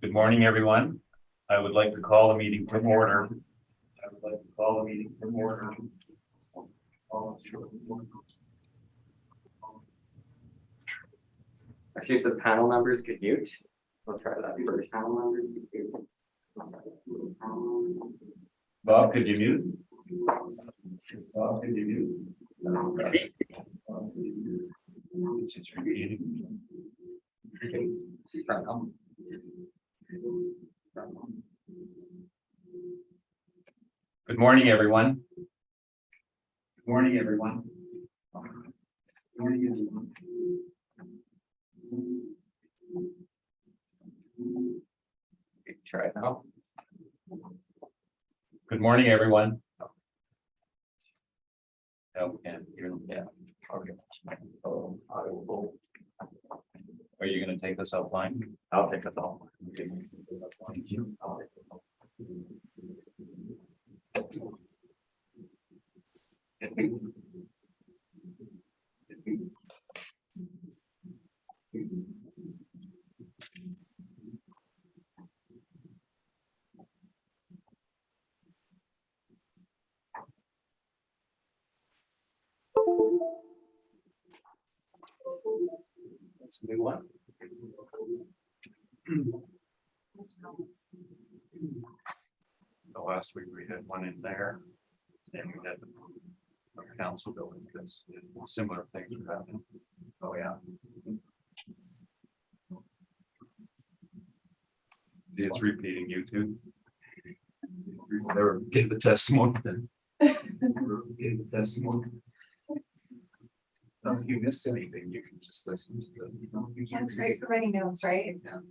Good morning, everyone. I would like to call the meeting to order. Actually, if the panel members could mute, we'll try that first. Panel members could mute. Bob, could you mute? Bob, could you mute? Just repeating. Good morning, everyone. Good morning, everyone. Good morning, everyone. Try it now. Good morning, everyone. Oh, we can't hear them. Yeah. Okay. So I will. Are you going to take this offline? I'll take it off. Okay. That's a new one. The last week we had one in there, and we had the council building because similar things were happening. Oh yeah. It's repeating YouTube. Never gave the testimony then. Gave the testimony. If you missed anything, you can just listen to the. That's great for writing notes, right? Yeah.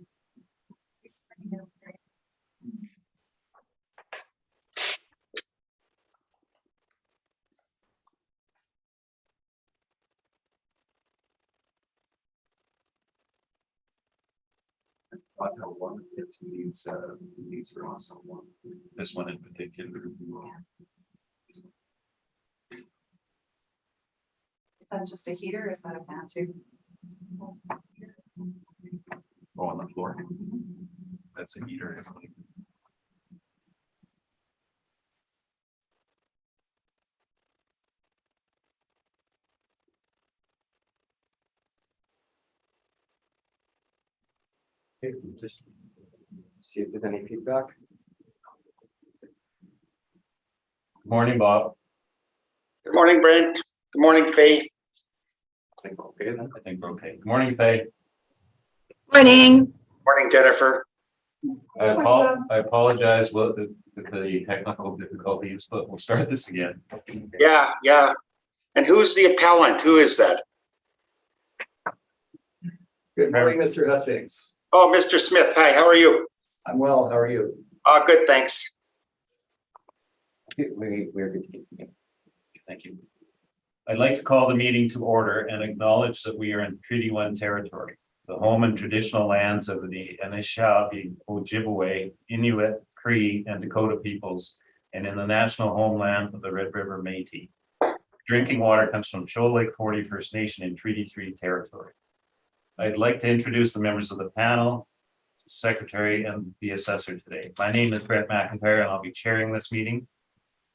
I know one it's these are also one. This one in particular. Is that just a heater or is that a fan too? Oh, on the floor. That's a heater. Okay, just see if there's any feedback. Good morning, Bob. Good morning, Brent. Good morning, Faye. I think we're okay then. I think we're okay. Good morning, Faye. Morning. Morning, Jennifer. I apologize with the technical difficulties, but we'll start this again. Yeah. And who's the appellant? Who is that? Good morning, Mr. Hutchings. Oh, Mr. Smith. Hi, how are you? I'm well. How are you? Good, thanks. We're good. Thank you. I'd like to call the meeting to order and acknowledge that we are in Treaty 1 territory, the home and traditional lands of the Anishinaabe, Ojibwe, Inuit, Cree, and Dakota peoples, and in the national homeland of the Red River Métis. Drinking water comes from Shoal Lake 40 First Nation in Treaty 3 territory. I'd like to introduce the members of the panel, secretary, and the assessor today. My name is Brett McIntyre, and I'll be chairing this meeting.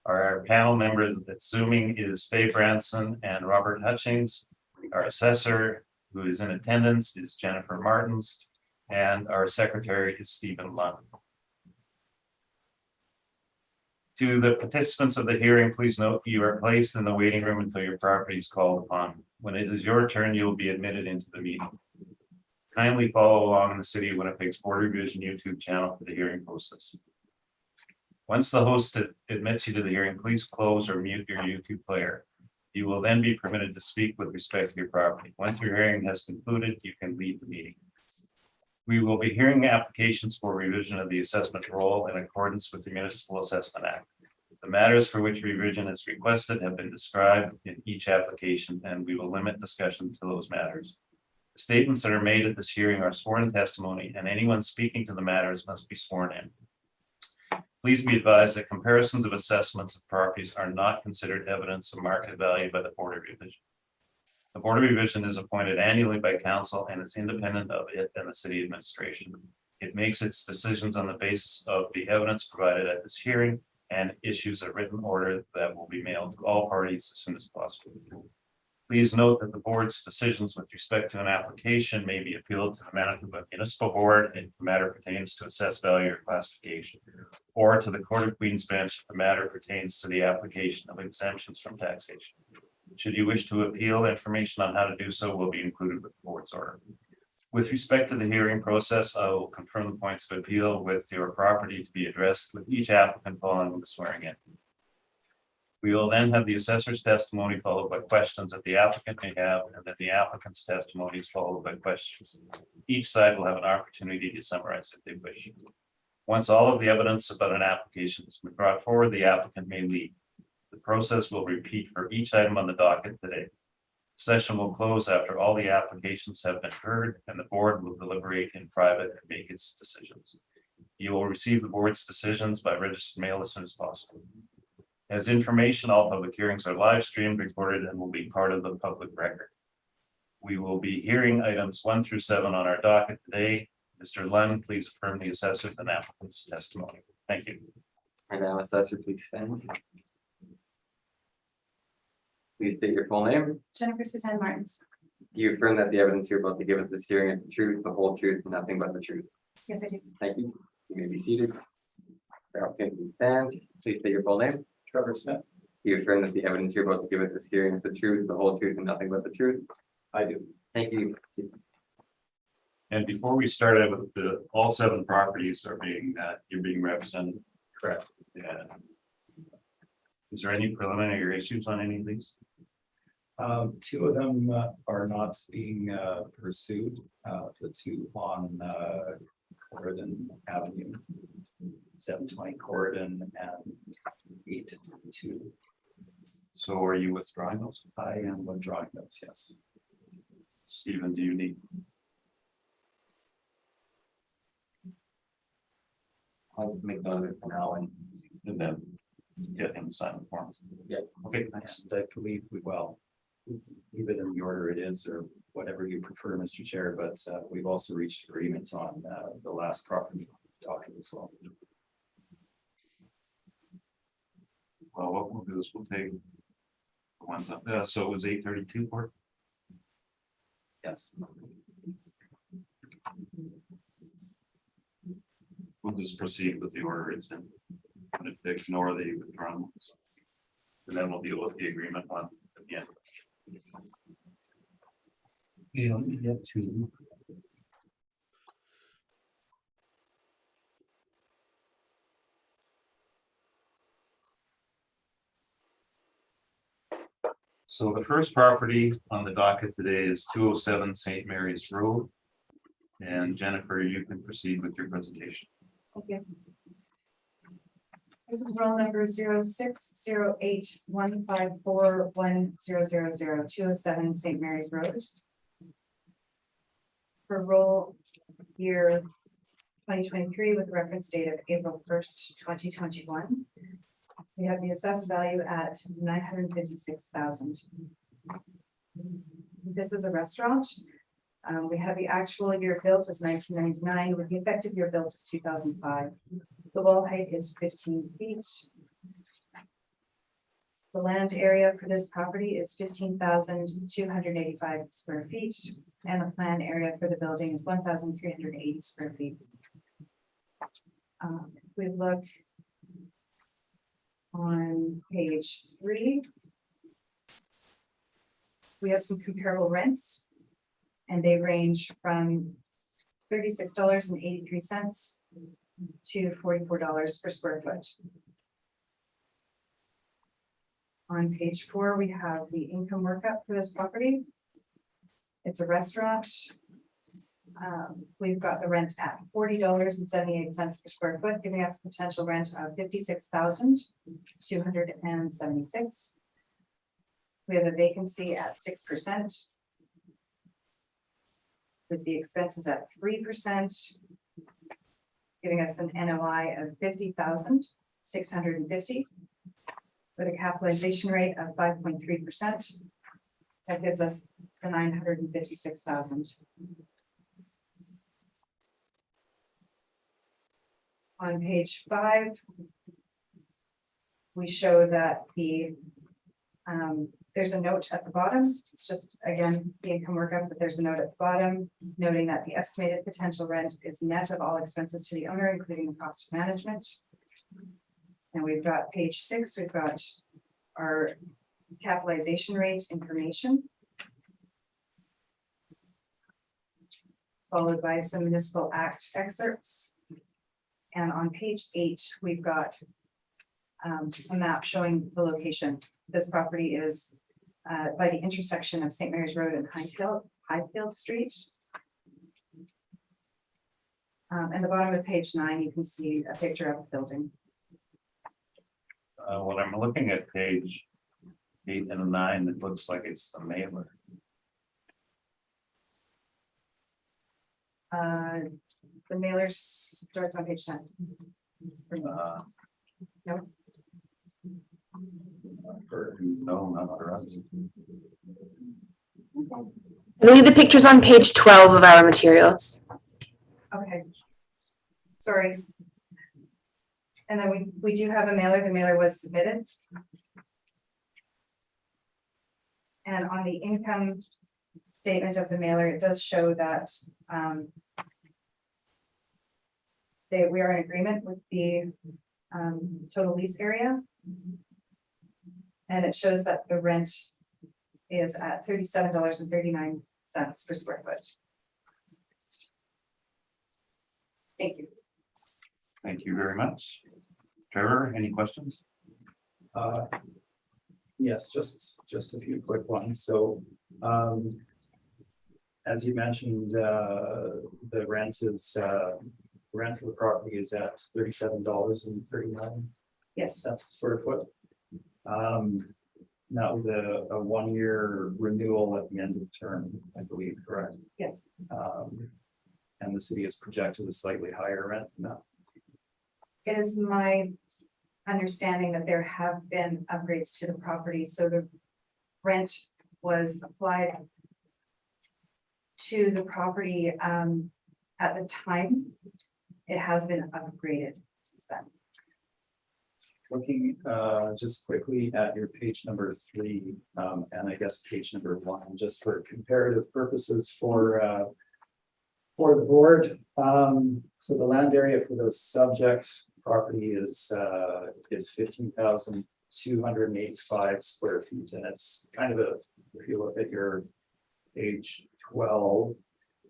Our panel members that's Zooming is Faye Branson and Robert Hutchings. Our assessor, who is in attendance, is Jennifer Martins, and our secretary is Stephen Lund. To the participants of the hearing, please note you are placed in the waiting room until your property is called upon. When it is your turn, you will be admitted into the meeting. Kindly follow along in the City of Winnipeg's Boardroom YouTube channel for the hearing process. Once the host admits you to the hearing, please close or mute your YouTube player. You will then be permitted to speak with respect to your property. Once your hearing has concluded, you can leave the meeting. We will be hearing applications for revision of the assessment roll in accordance with the Municipal Assessment Act. The matters for which revision is requested have been described in each application, and we will limit discussion to those matters. The statements that are made at this hearing are sworn testimony, and anyone speaking to the matters must be sworn in. Please be advised that comparisons of assessments of properties are not considered evidence of market value by the Board of Revision. The Board of Revision is appointed annually by council and is independent of it and the city administration. It makes its decisions on the basis of the evidence provided at this hearing and issues a written order that will be mailed to all parties as soon as possible. Please note that the board's decisions with respect to an application may be appealed to the Manitoba Municipal Board if the matter pertains to assessed value or classification, or to the Court of Queen's Bench if the matter pertains to the application of exemptions from taxation. Should you wish to appeal, information on how to do so will be included with the board's order. With respect to the hearing process, I will confirm the points of appeal with your property to be addressed with each applicant following the swearing in. We will then have the assessor's testimony followed by questions that the applicant may have, and then the applicant's testimony is followed by questions. Each side will have an opportunity to summarize if they wish. Once all of the evidence about an application has been brought forward, the applicant may leave. The process will repeat for each item on the docket today. Session will close after all the applications have been heard, and the board will deliberate in private and make its decisions. You will receive the board's decisions by registered mail as soon as possible. As information, all public hearings are live streamed, recorded, and will be part of the public record. We will be hearing items 1 through 7 on our docket today. Mr. Lund, please affirm the assessor's and applicant's testimony. Thank you. And now, assessor, please stand. Please state your full name. Jennifer Suzanne Martins. Do you affirm that the evidence you're about to give at this hearing is the truth, the whole truth, and nothing but the truth? Yes, I do. Thank you. You may be seated. Okay, please stand. Please state your full name. Trevor Smith. Do you affirm that the evidence you're about to give at this hearing is the truth, the whole truth, and nothing but the truth? I do. Thank you. And before we start, all 7 properties are being, you're being represented. Correct. Yeah. Is there any preliminary issues on any of these? 2 of them are not being pursued. The 2 on Corridon Avenue, 720 Corridon and 8-2. So are you withdrawing those? I am withdrawing those, yes. Stephen, do you need? I'll make note of it for now and then get him to sign the form. Yeah. Okay, thanks. And I believe we will leave it in the order it is, or whatever you prefer, Mr. Chair, but we've also reached agreement on the last property docket as well. Well, what we'll do is we'll take the ones up. So it was 832 for. Yes. We'll just proceed with the order it's in. And if they ignore the withdrawn ones. And then we'll deal with the agreement one again. You don't get to. So the first property on the docket today is 207 St. Mary's Road. And Jennifer, you can proceed with your presentation. Thank you. This is roll number 06081541000207 207 St. Mary's Road. For roll year 2023 with reference date of April 1st, 2021. We have the assessed value at $956,000. This is a restaurant. We have the actual year built as 1999, with the effective year built as 2005. The wall height is 15 feet. The land area for this property is 15,285 square feet, and the plan area for the building is 1,380 square feet. If we look on page 3, we have some comparable rents, and they range from $36.83 to $44 per square foot. On page 4, we have the income workup for this property. It's a restaurant. We've got the rent at $40.78 per square foot, giving us potential rent of $56,276. We have a vacancy at 6%, with the expenses at 3%, giving us an NOI of $50,650, with a capitalization rate of 5.3%. That gives us the $956,000. On page 5, we show that there's a note at the bottom. It's just, again, the income workup, but there's a note at the bottom noting that the estimated potential rent is net of all expenses to the owner, including the cost of management. And we've got page 6, we've got our capitalization rate information, followed by some municipal act excerpts. And on page 8, we've got a map showing the location. This property is by the intersection of St. Mary's Road and Highfield Street. And the bottom of page 9, you can see a picture of the building. When I'm looking at page 8 and 9, it looks like it's the mailer. The mailer starts on page 10. No. No, not the rest. I believe the picture's on page 12 of our materials. Okay. Sorry. And then we do have a mailer. The mailer was submitted. And on the income statement of the mailer, it does show that we are in agreement with the total lease area. And it shows that the rent is at $37.39 per square foot. Thank you. Thank you very much. Trevor, any questions? Yes, just a few quick ones. So, as you mentioned, the rent for the property is at $37.39 Yes. a square foot. Now with a 1-year renewal at the end of the term, I believe, correct? Yes. And the city has projected a slightly higher rent than that. It is my understanding that there have been upgrades to the property, so the rent was applied to the property at the time. It has been upgraded since then. Looking just quickly at your page number 3, and I guess page number 1, just for comparative purposes for the board. So the land area for the subject property is 15,285 square feet, and it's kind of a, if you look at your page 12,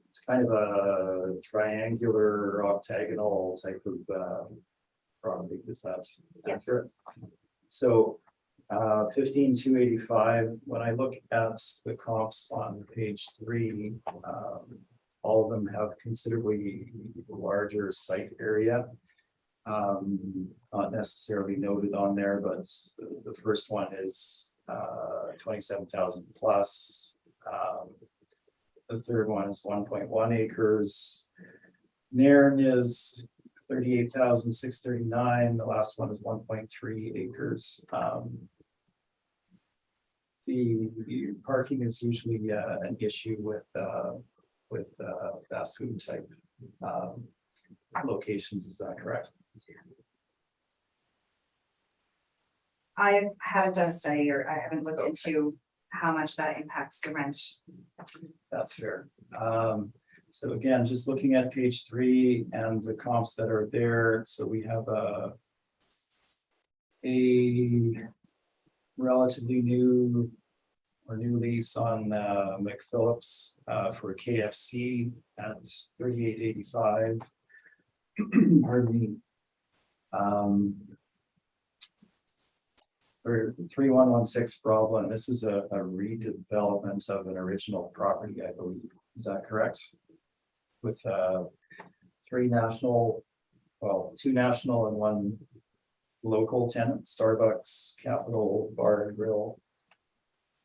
it's kind of a triangular octagonal type of property. Is that Yes. accurate? So 15,285, when I look at the comps on page 3, all of them have considerably larger site area. Not necessarily noted on there, but the first one is 27,000 plus. The third one is 1.1 acres. Nairn is 38,639. The last one is 1.3 acres. The parking is usually an issue with fast food type locations. Is that correct? I haven't done a study, or I haven't looked into how much that impacts the rent. That's fair. So again, just looking at page 3 and the comps that are there. So we have a relatively new lease on McPhillips for KFC at 3885. Pardon me. For 3116 Broadland, this is a redevelopment of an original property, I believe. Is that correct? With 2 national and 1 local tenant, Starbucks, Capital Bar and Grill.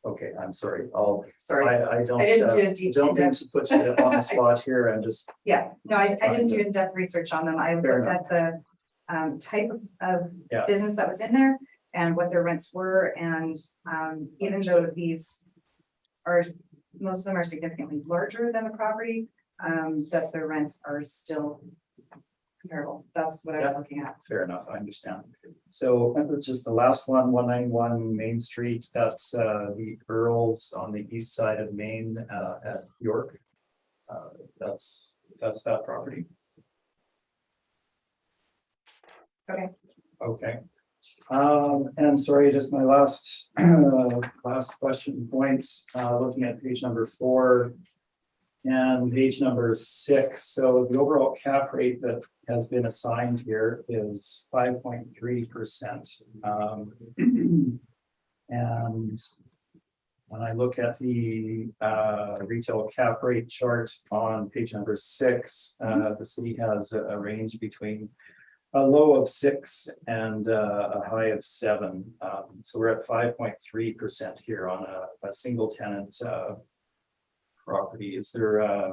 Okay, I'm sorry. Sorry, I don't didn't do a deep don't mean in-depth. to put you on the spot here. I'm just Yeah, no, I didn't trying do to- in-depth research on them. I Fair looked at the type of Yeah. business that was in there and what their rents were, and even though these are, most of them are significantly larger than the property, that the rents are still comparable. That's what I was Yeah. looking at. Fair enough, I understand. So just the last one, 191 Main Street, that's the Earls on the east side of Main at York. That's that property. Okay. Okay. And sorry, just my last last question point, looking at page number 4 and page number 6. So the overall cap rate that has been assigned here is 5.3%. And when I look at the retail cap rate chart on page number 6, the city has a range between a low of 6 and a high of 7. So we're at 5.3% here on a single tenant property. Is there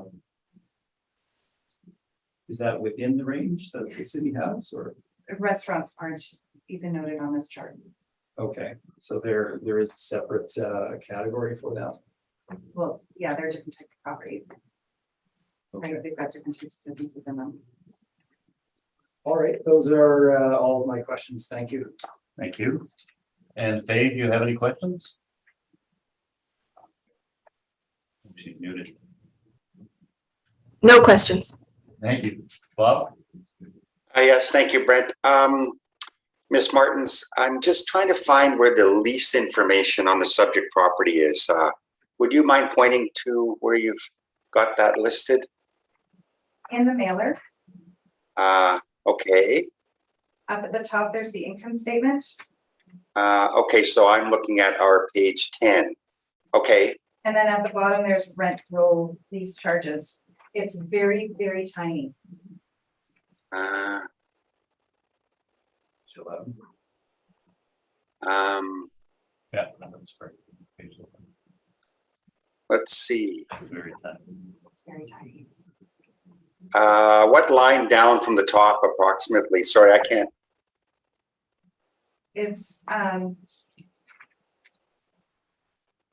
is that within the range that the city has, or? Restaurants aren't even noted on this chart. Okay, so there is a separate category for that. Well, yeah, they're different type of property. They've got different types of businesses in them. All right, those are all of my questions. Thank you. Thank you. And Dave, do you have any questions? She's muted. No questions. Thank you. Bob? Yes, thank you, Brent. Ms. Martins, I'm just trying to find where the lease information on the subject property is. Would you mind pointing to where you've got that listed? In the mailer, Okay. up at the top, there's the income statement. Okay, so I'm looking at our page 10. Okay, And then at the bottom, there's rent roll lease charges. It's very, very tiny. Yeah, that's great. let's see. It's very tiny. It's very tiny. What line down from the top approximately? Sorry, I can't. It's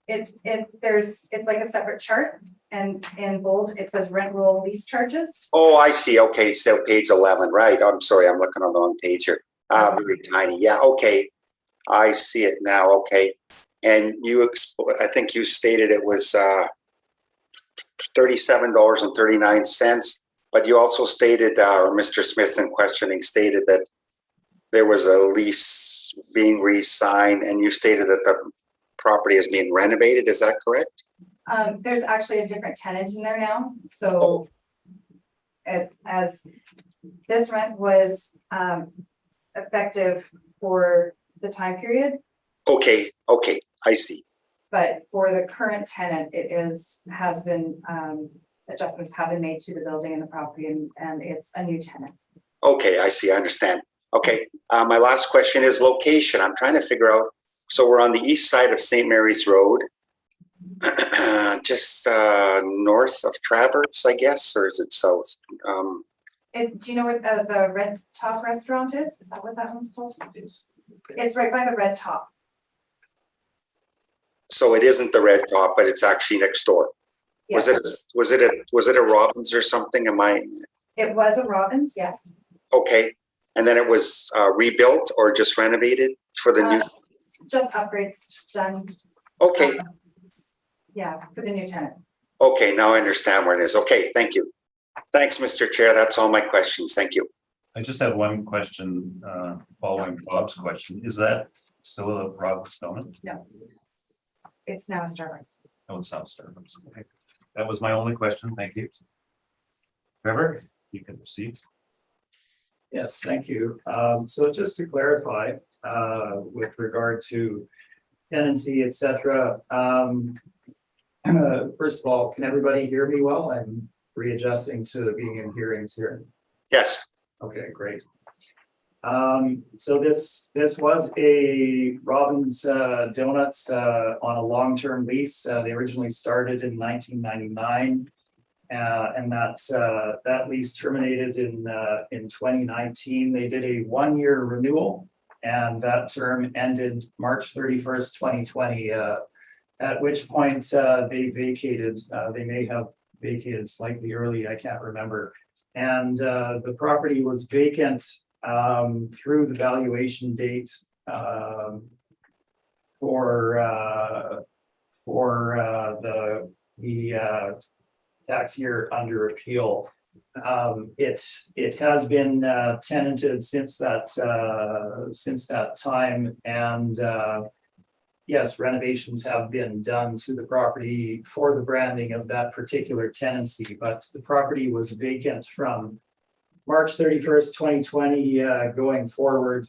it's like a separate chart, and in bold, it says rent roll lease charges. Oh, I see. Okay, so page 11, right? I'm sorry, I'm looking on the wrong page here. Very tiny. Yeah, okay. I see it now. Okay. And I think you stated it was $37.39, but you also stated, or Mr. Smith in questioning stated that there was a lease being re-signed, and you stated that the property is being renovated. Is that correct? There's actually a different tenant in there now, so as this rent was effective for the time period, Okay, okay, I see. but for the current tenant, has been adjustments have been made to the building and the property, and it's a new tenant. Okay, I see, I understand. Okay, my last question is location. I'm trying to figure out, so we're on the east side of St. Mary's Road, just north of Traverse, I guess, or is it south? Do you know where the Red Top restaurant is? Is that what that one's called? It's right by the Red Top. So it isn't the Red Top, but it's actually next door. Yes. Was it a Robbins or something? It was a Robbins, yes. Okay, and then it was rebuilt or just renovated for the new? Just upgrades done. Okay, Yeah, for the new tenant. okay, now I understand where it is. Okay, thank you. Thanks, Mr. Chair. That's all my questions. Thank you. I just have one question, following Bob's question. Is that still a Rob's Donut? No. It's now a Starbucks. No, it's not Starbucks. Okay. That was my only question. Thank you. Trevor, you can proceed. Yes, thank you. So just to clarify, with regard to tenancy, et cetera. First of all, can everybody hear me well? I'm readjusting to being in hearings here. Yes. Okay, great. So this was a Robbins Donuts on a long-term lease. They originally started in 1999, and that lease terminated in 2019. They did a one-year renewal, and that term ended March 31st, 2020. At which point they vacated. They may have vacated slightly early. I can't remember. And the property was vacant through the valuation date for the tax year under appeal. It has been tenanted since that time, and yes, renovations have been done to the property for the branding of that particular tenancy, but the property was vacant from March 31st, 2020, going forward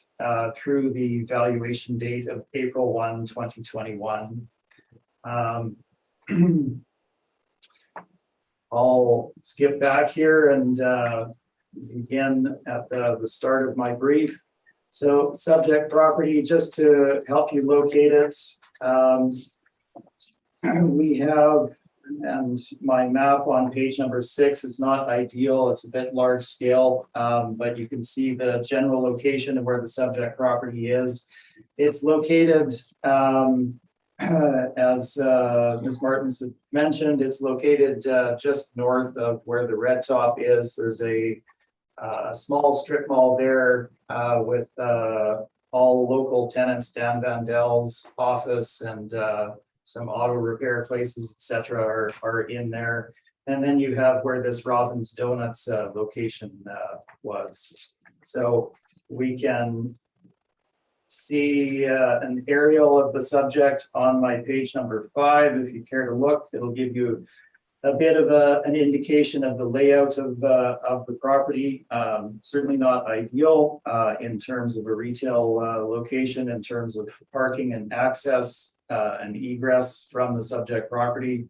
through the valuation date of April 1, 2021. I'll skip back here and begin at the start of my brief. So subject property, just to help you locate it, we have, and my map on page number 6 is not ideal. It's a bit large scale, but you can see the general location of where the subject property is. It's located, as Ms. Martins had mentioned, it's located just north of where the Red Top is. There's a small strip mall there with all local tenants. Dan Vandel's office and some auto repair places, etc., are in there. And then you have where this Robin's Donuts location was. So we can see an aerial of the subject on my page number 5. If you care to look, it'll give you a bit of an indication of the layout of the property. Certainly not ideal in terms of a retail location, in terms of parking and access and egress from the subject property.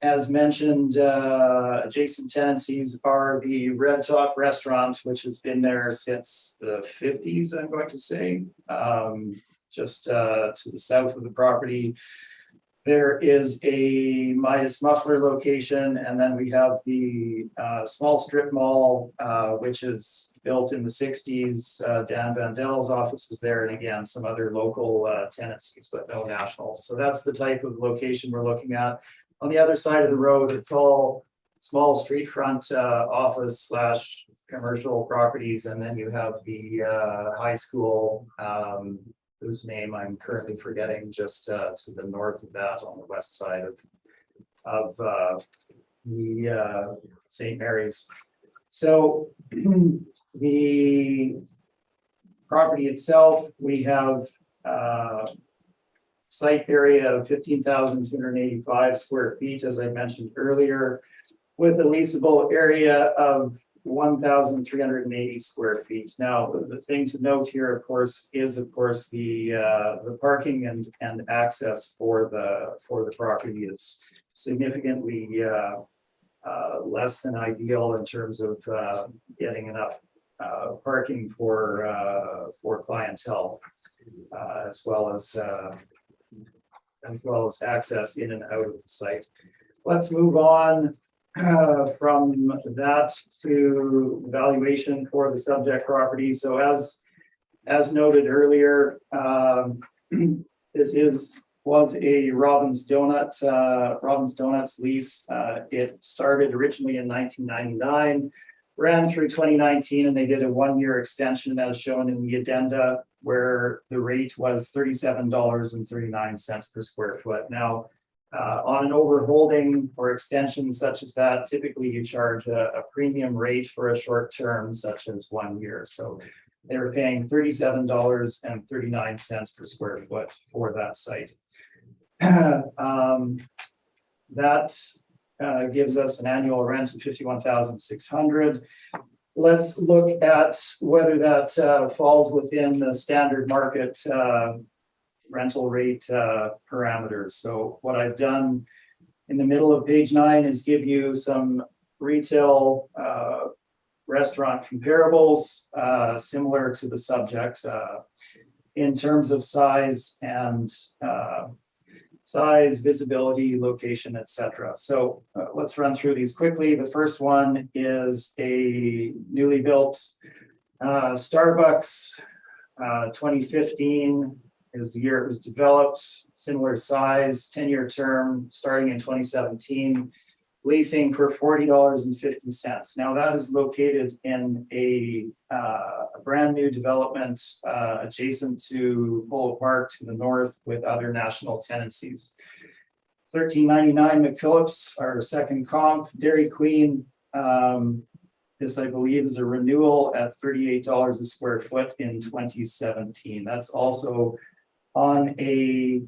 As mentioned, adjacent tenancies are the Red Top restaurant, which has been there since the 50s, I'm going to say, just to the south of the property. There is a Midas Muffler location, and then we have the small strip mall, which is built in the 60s. Dan Vandel's office is there, and again, some other local tenancies, but no nationals. So that's the type of location we're looking at. On the other side of the road, it's all small street front office / commercial properties, and then you have the high school, whose name I'm currently forgetting, just to the north of that on the west side of the St. Mary's. So the property itself, we have site area of 15,285 square feet, as I mentioned earlier, with a leasable area of 1,380 square feet. Now, the thing to note here, of course, is the parking and access for the property is significantly less than ideal in terms of getting enough parking for clientele, as well as access in and out of the site. Let's move on from that to valuation for the subject property. So as noted earlier, this was a Robin's Donuts lease. It started originally in 1999, ran through 2019, and they did a 1-year extension as shown in the addenda, where the rate was $37.39 per square foot. Now, on an overholding or extension such as that, typically you charge a premium rate for a short term, such as 1 year. So they were paying $37.39 per square foot for that site. That gives us an annual rent of $51,600. Let's look at whether that falls within the standard market rental rate parameters. So what I've done in the middle of page 9 is give you some retail restaurant comparables similar to the subject in terms of size and visibility, location, etc. So let's run through these quickly. The first one is a newly built Starbucks, 2015 is the year it was developed, similar size, 10-year term, starting in 2017. leasing for $40.50. Now that is located in a brand new development adjacent to Polo Park to the north with other national tenancies. 1399 McPhillips, our second comp. Dairy Queen, this I believe is a renewal at $38 a square foot in 2017. That's also on a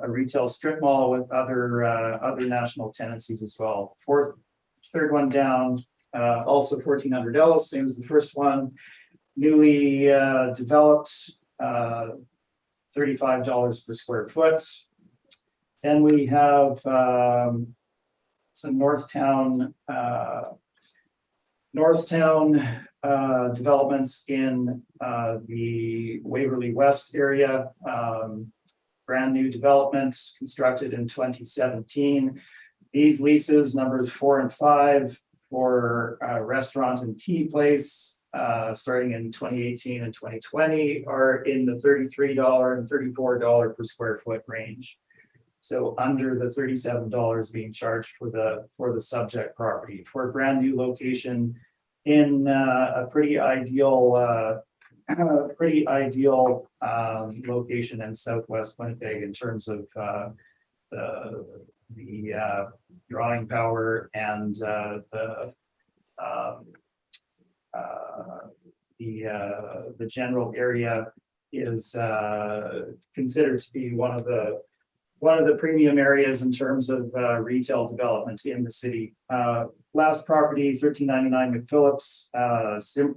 retail strip mall with other national tenancies as well. Third one down, also $1,400, same as the first one. Newly developed, $35 per square foot. Then we have some Northtown developments in the Waverly West area. Brand new developments constructed in 2017. These leases, numbers 4 and 5, for restaurant and tea place, starting in 2018 and 2020, are in the $33 and $34 per square foot range. So under the $37 being charged for the subject property, for a brand new location in a pretty ideal location in Southwest Winnipeg in terms of the drawing power and the general area is considered to be one of the premium areas in terms of retail development in the city. Last property, 1399 McPhillips,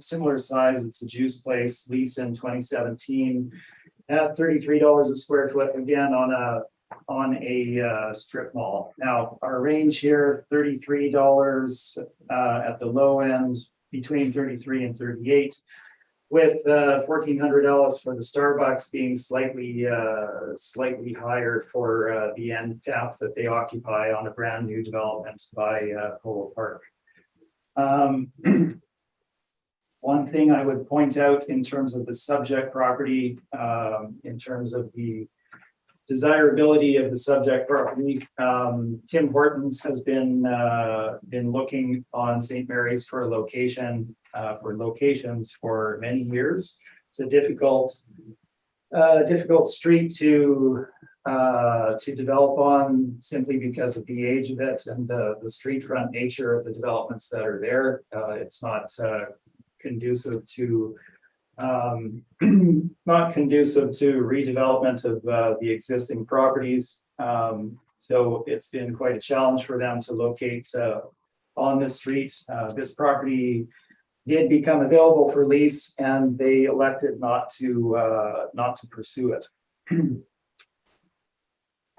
similar size. It's a juice place, lease in 2017 at $33 a square foot, again on a strip mall. Now our range here, $33 at the low end, between 33 and 38. With $1,400 for the Starbucks being slightly higher for the end cap that they occupy on a brand new development by Polo Park. One thing I would point out in terms of the subject property, in terms of the desirability of the subject property, Tim Hortons has been looking on St. Mary's for locations for many years. It's a difficult street to develop on, simply because of the age of it and the street front nature of the developments that are there. It's not conducive to redevelopment of the existing properties. So it's been quite a challenge for them to locate on this street. This property did become available for lease, and they elected not to pursue it.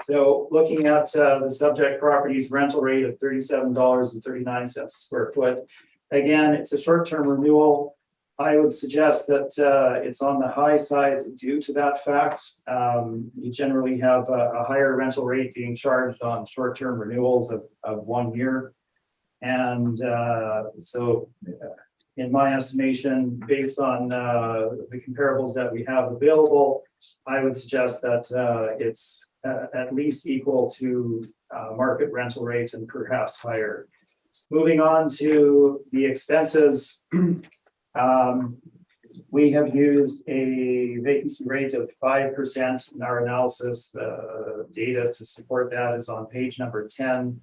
So looking at the subject property's rental rate of $37.39 a square foot, again, it's a short-term renewal. I would suggest that it's on the high side due to that fact. You generally have a higher rental rate being charged on short-term renewals of 1 year. And so in my estimation, based on the comparables that we have available, I would suggest that it's at least equal to market rental rates and perhaps higher. Moving on to the expenses. We have used a vacancy rate of 5% in our analysis. The data to support that is on page number 10.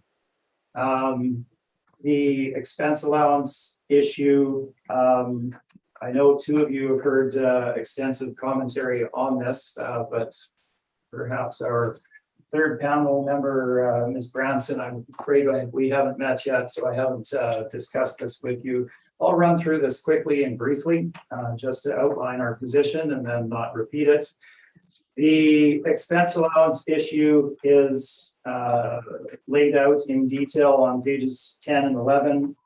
The expense allowance issue, I know 2 of you have heard extensive commentary on this, but perhaps our third panel member, Ms. Branson, I'm afraid we haven't met yet, so I haven't discussed this with you. I'll run through this quickly and briefly, just to outline our position and then not repeat it. The expense allowance issue is laid out in detail on pages 10 and 11.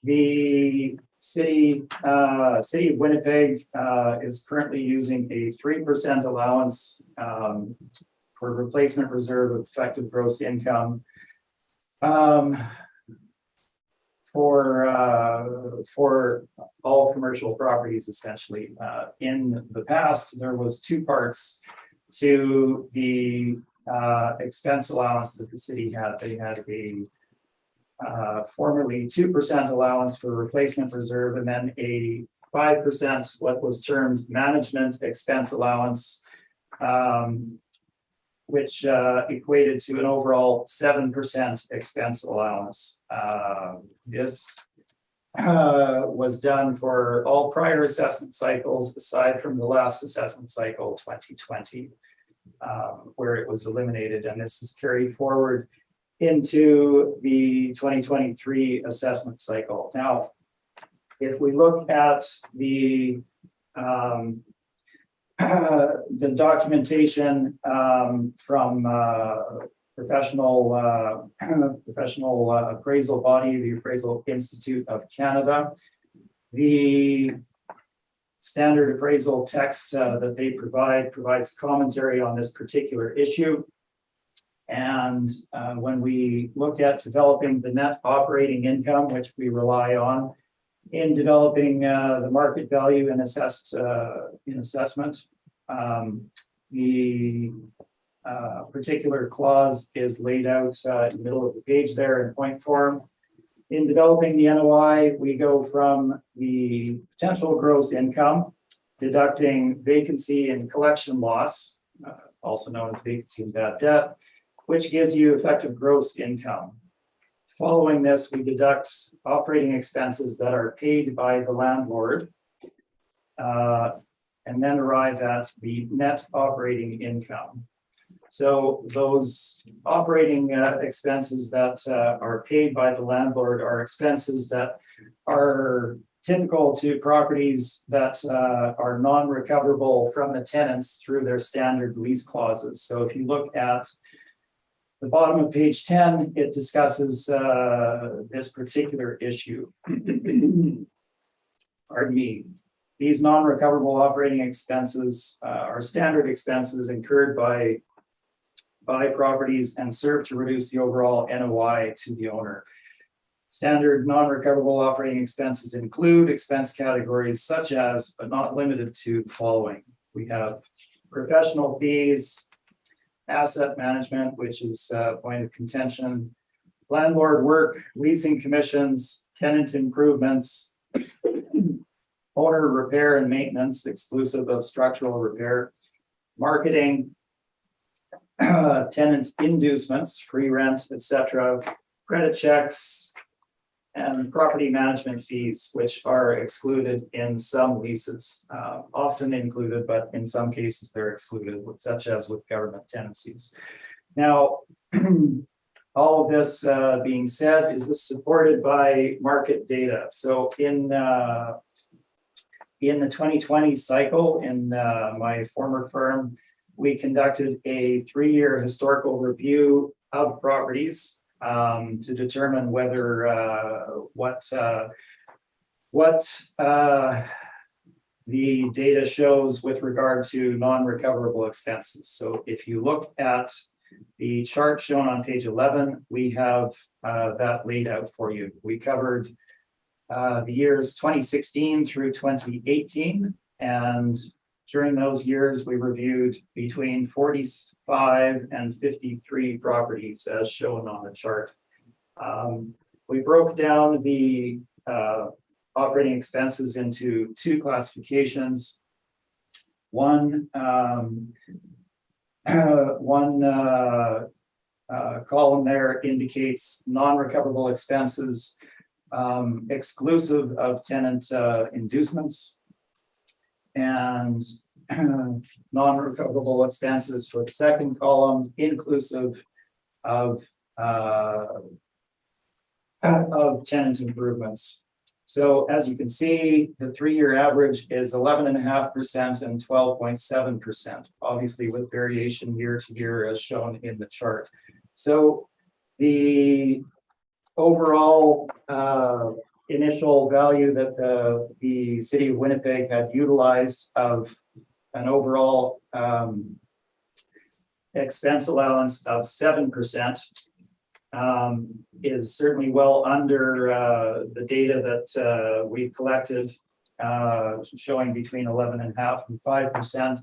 The city of Winnipeg is currently using a 3% allowance for replacement reserve of effective gross income. For all commercial properties, essentially. In the past, there was 2 parts to the expense allowance that the city had. They had a formerly 2% allowance for replacement reserve, and then a 5% what was termed management expense allowance, which equated to an overall 7% expense allowance. This was done for all prior assessment cycles aside from the last assessment cycle 2020, where it was eliminated, and this is carried forward into the 2023 assessment cycle. Now, if we look at the documentation from professional appraisal body, the Appraisal Institute of Canada, the standard appraisal text that they provides commentary on this particular issue. And when we look at developing the net operating income, which we rely on in developing the market value and assessment, the particular clause is laid out in the middle of the page there in point form. In developing the NOI, we go from the potential gross income, deducting vacancy and collection loss, also known as vacancy and bad debt, which gives you effective gross income. Following this, we deduct operating expenses that are paid by the landlord, and then arrive at the net operating income. So those operating expenses that are paid by the landlord are expenses that are typical to properties that are non-recoverable from the tenants through their standard lease clauses. So if you look at the bottom of page 10, it discusses this particular issue. Pardon me. These non-recoverable operating expenses are standard expenses incurred by properties and serve to reduce the overall NOI to the owner. Standard non-recoverable operating expenses include expense categories such as, but not limited to, the following. We have professional fees, asset management, which is a point of contention, landlord work, leasing commissions, tenant improvements, owner repair and maintenance, exclusive of structural repair, marketing, tenant inducements, free rent, etc., credit checks, and property management fees, which are excluded in some leases, often included, but in some cases they're excluded, such as with government tenancies. Now, all of this being said, is this supported by market data? So in the 2020 cycle, in my former firm, we conducted a 3-year historical review of properties to determine whether what the data shows with regard to non-recoverable expenses. So if you look at the chart shown on page 11, we have that laid out for you. We covered the years 2016 through 2018, and during those years, we reviewed between 45 and 53 properties as shown on the chart. We broke down the operating expenses into 2 classifications. One column there indicates non-recoverable expenses exclusive of tenant inducements, and non-recoverable expenses for the second column, inclusive of tenant improvements. So as you can see, the 3-year average is 11.5% and 12.7%, obviously with variation year to year as shown in the chart. So the overall initial value that the city of Winnipeg had utilized of an overall expense allowance of 7% is certainly well under the data that we collected, showing between 11.5% and 5%.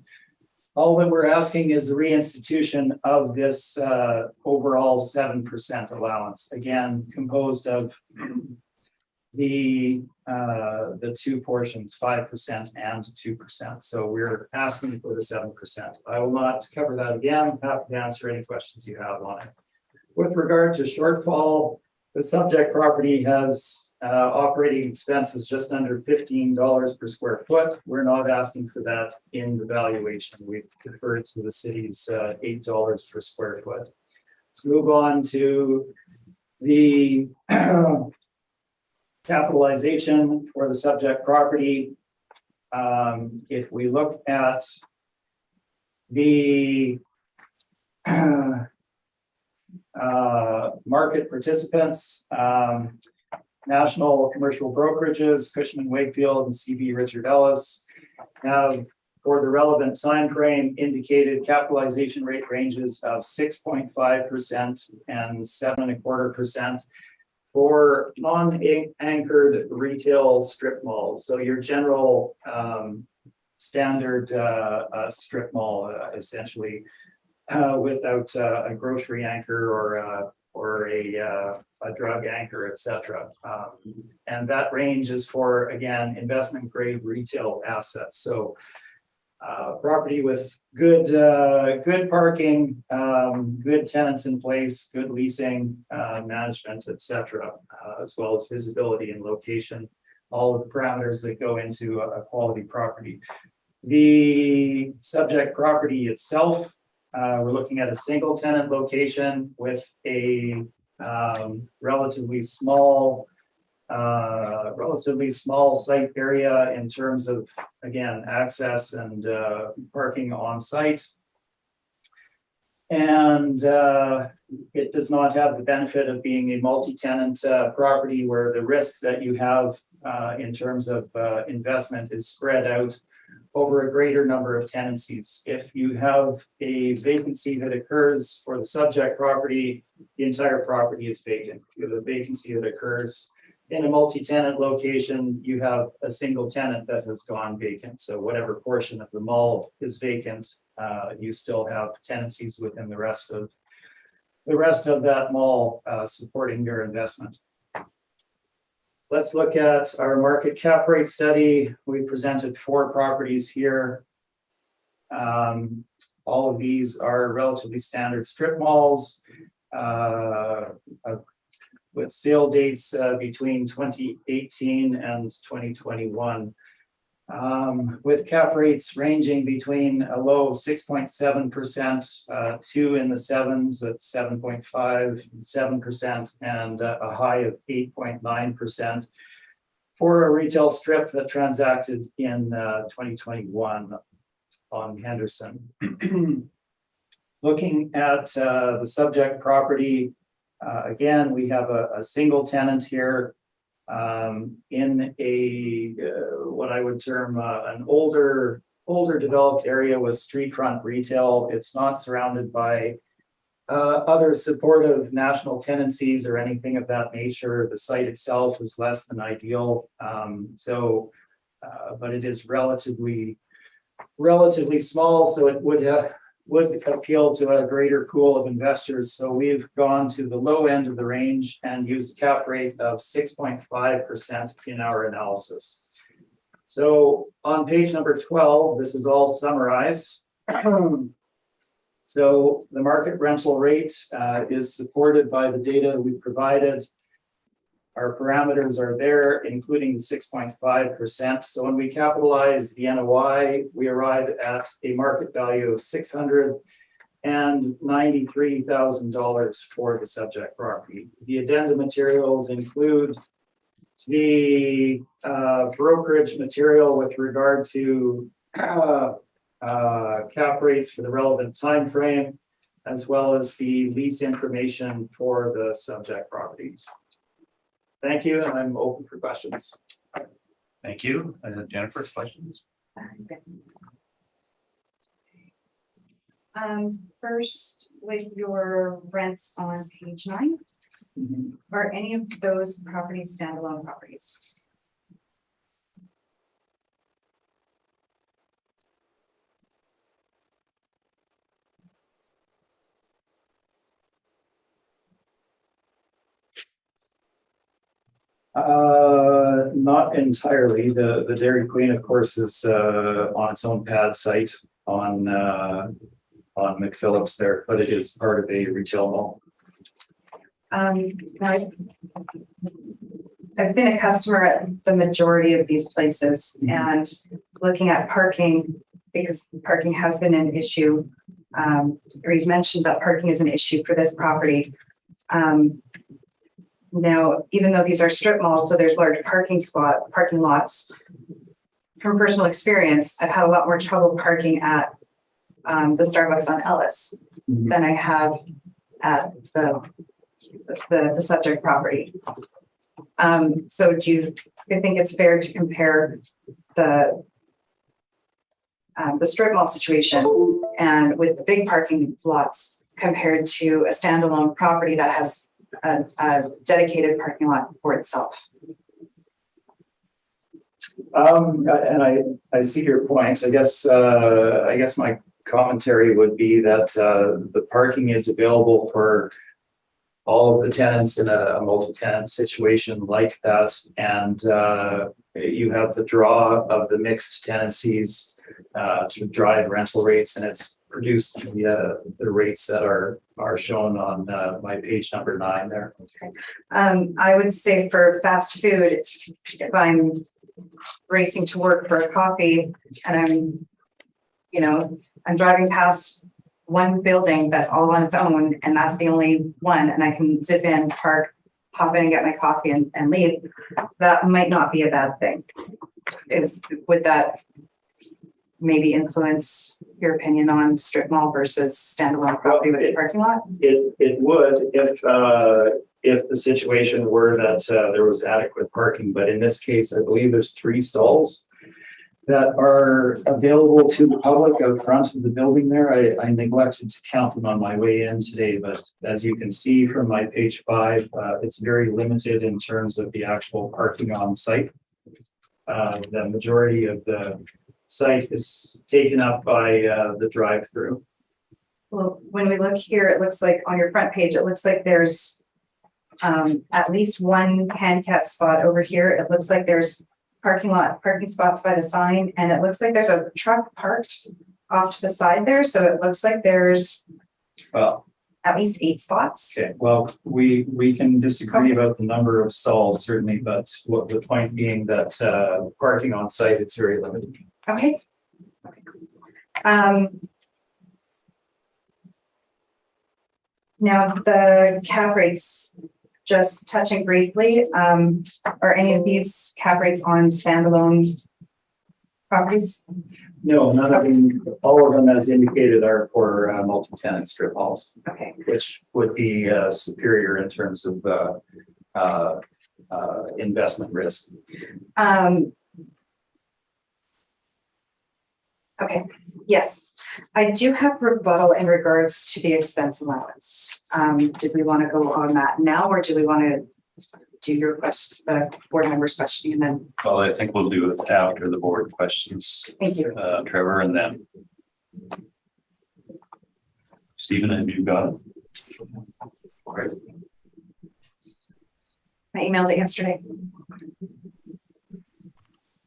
All that we're asking is the reinstitution of this overall 7% allowance, again, composed of the two portions, 5% and 2%. So we're asking for the 7%. I will not cover that again. Happy to answer any questions you have on it. With regard to shortfall, the subject property has operating expenses just under $15 per square foot. We're not asking for that in the valuation. We've deferred to the city's $8 per square foot. Let's move on to the capitalization for the subject property. If we look at the market participants, national commercial brokerages, Cushman Wakefield and CB Richard Ellis have, for the relevant time frame, indicated capitalization rate ranges of 6.5% and 7.25% for non-anchored retail strip malls. So your general standard strip mall, essentially, without a grocery anchor or a drug anchor, etc. And that range is for, again, investment grade retail assets. So property with good parking, good tenants in place, good leasing, management, etc., as well as visibility and location, all of the parameters that go into a quality property. The subject property itself, we're looking at a single tenant location with a relatively small site area in terms of, again, access and parking on site. And it does not have the benefit of being a multi-tenant property where the risk that you have in terms of investment is spread out over a greater number of tenancies. If you have a vacancy that occurs for the subject property, the entire property is vacant. If you have a vacancy that occurs in a multi-tenant location, you have a single tenant that has gone vacant. So whatever portion of the mall is vacant, you still have tenancies within the rest of that mall supporting your investment. Let's look at our market cap rate study. We presented 4 properties here. All of these are relatively standard strip malls with sale dates between 2018 and 2021. With cap rates ranging between a low 6.7%, 2 in the 7s at 7.5, 7%, and a high of 8.9% for a retail strip that transacted in 2021 on Henderson. Looking at the subject property, again, we have a single tenant here in a what I would term an older developed area with street front retail. It's not surrounded by other supportive national tenancies or anything of that nature. The site itself is less than ideal, but it is relatively small, so it would appeal to a greater pool of investors. So we've gone to the low end of the range and used a cap rate of 6.5% in our analysis. So on page number 12, this is all summarized. So the market rental rate is supported by the data we provided. Our parameters are there, including the 6.5%. So when we capitalize the NOI, we arrive at a market value of $693,000 for the subject property. The addendum materials include the brokerage material with regard to cap rates for the relevant time frame, as well as the lease information for the subject properties. Thank you, and I'm open for questions. Thank you. Jennifer, questions? First, with your rents on page 9, are any of those properties standalone properties? Not entirely. The Dairy Queen, of course, is on its own pad site on McPhillips there, but it is part of a retail mall. I've been a customer at the majority of these places and looking at parking, because parking has been an issue. We've mentioned that parking is an issue for this property. Now, even though these are strip malls, so there's large parking lots, from personal experience, I've had a lot more trouble parking at the Starbucks on Ellis than I have at the subject property. So do you think it's fair to compare the strip mall situation and with the big parking lots compared to a standalone property that has a dedicated parking lot for itself? And I see your point. I guess my commentary would be that the parking is available for all of the tenants in a multi-tenant situation like that, and you have the draw of the mixed tenancies to drive rental rates, and it's produced the rates that are shown on my page number 9 there. Okay. I would say for fast food, if I'm racing to work for a coffee and I'm driving past one building that's all on its own and that's the only one, and I can zip in, park, hop in and get my coffee and leave, that might not be a bad thing. Would that maybe influence your opinion on strip mall versus standalone property with a parking lot? It would if the situation were that there was adequate parking, but in this case, I believe there's 3 stalls that are available to the public out front of the building there. I neglected to count them on my way in today, but as you can see from my page 5, it's very limited in terms of the actual parking on site. The majority of the site is taken up by the drive-through. Well, when we look here, it looks like on your front page, it looks like there's at least one handicap spot over here. It looks like there's parking spots by the sign, and it looks like there's a truck parked off to the side there. So it looks like there's at least 8 spots. Okay, well, we can disagree about the number of stalls, certainly, but the point being that parking on site, it's very limited. Okay. Now the cap rates, just touching briefly, are any of these cap rates on standalone properties? No, none of them. All of them, as indicated, are for multi-tenant strip malls, Okay. which would be superior in terms of investment risk. Okay, yes, I do have rebuttal in regards to the expense allowance. Did we want to go on that now, or do we want to do your question, the board members' questioning, and then? Well, I think we'll do it after the board questions. Thank you. Trevor, and then Stephen, have you got it? Okay. I emailed it yesterday.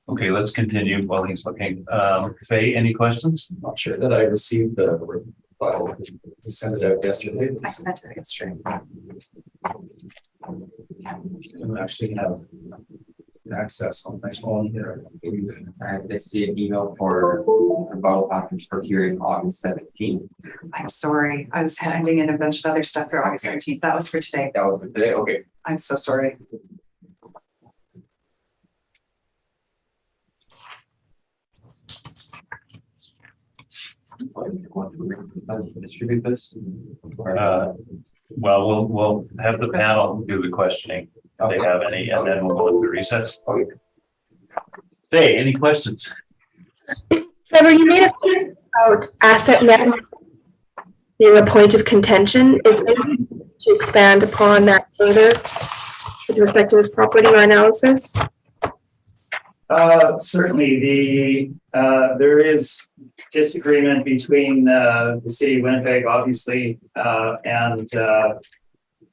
Okay, let's continue while he's looking. Faye, any questions? Not sure that I received the file. We sent it out yesterday. I sent it yesterday. I actually have access on my phone here. I see an email for rebuttal package for hearing August 17th. I'm sorry. I was handing in a bunch of other stuff for August 17th. That was for today. That was for today. Okay. I'm so sorry. Distribute this. Well, we'll have the panel do the questioning if they have any, and then we'll go into recess. Faye, any questions? Trevor, you made a point about asset management being a point of contention. Is there any to expand upon that further with respect to this property or analysis? Certainly, there is disagreement between the city of Winnipeg, obviously, and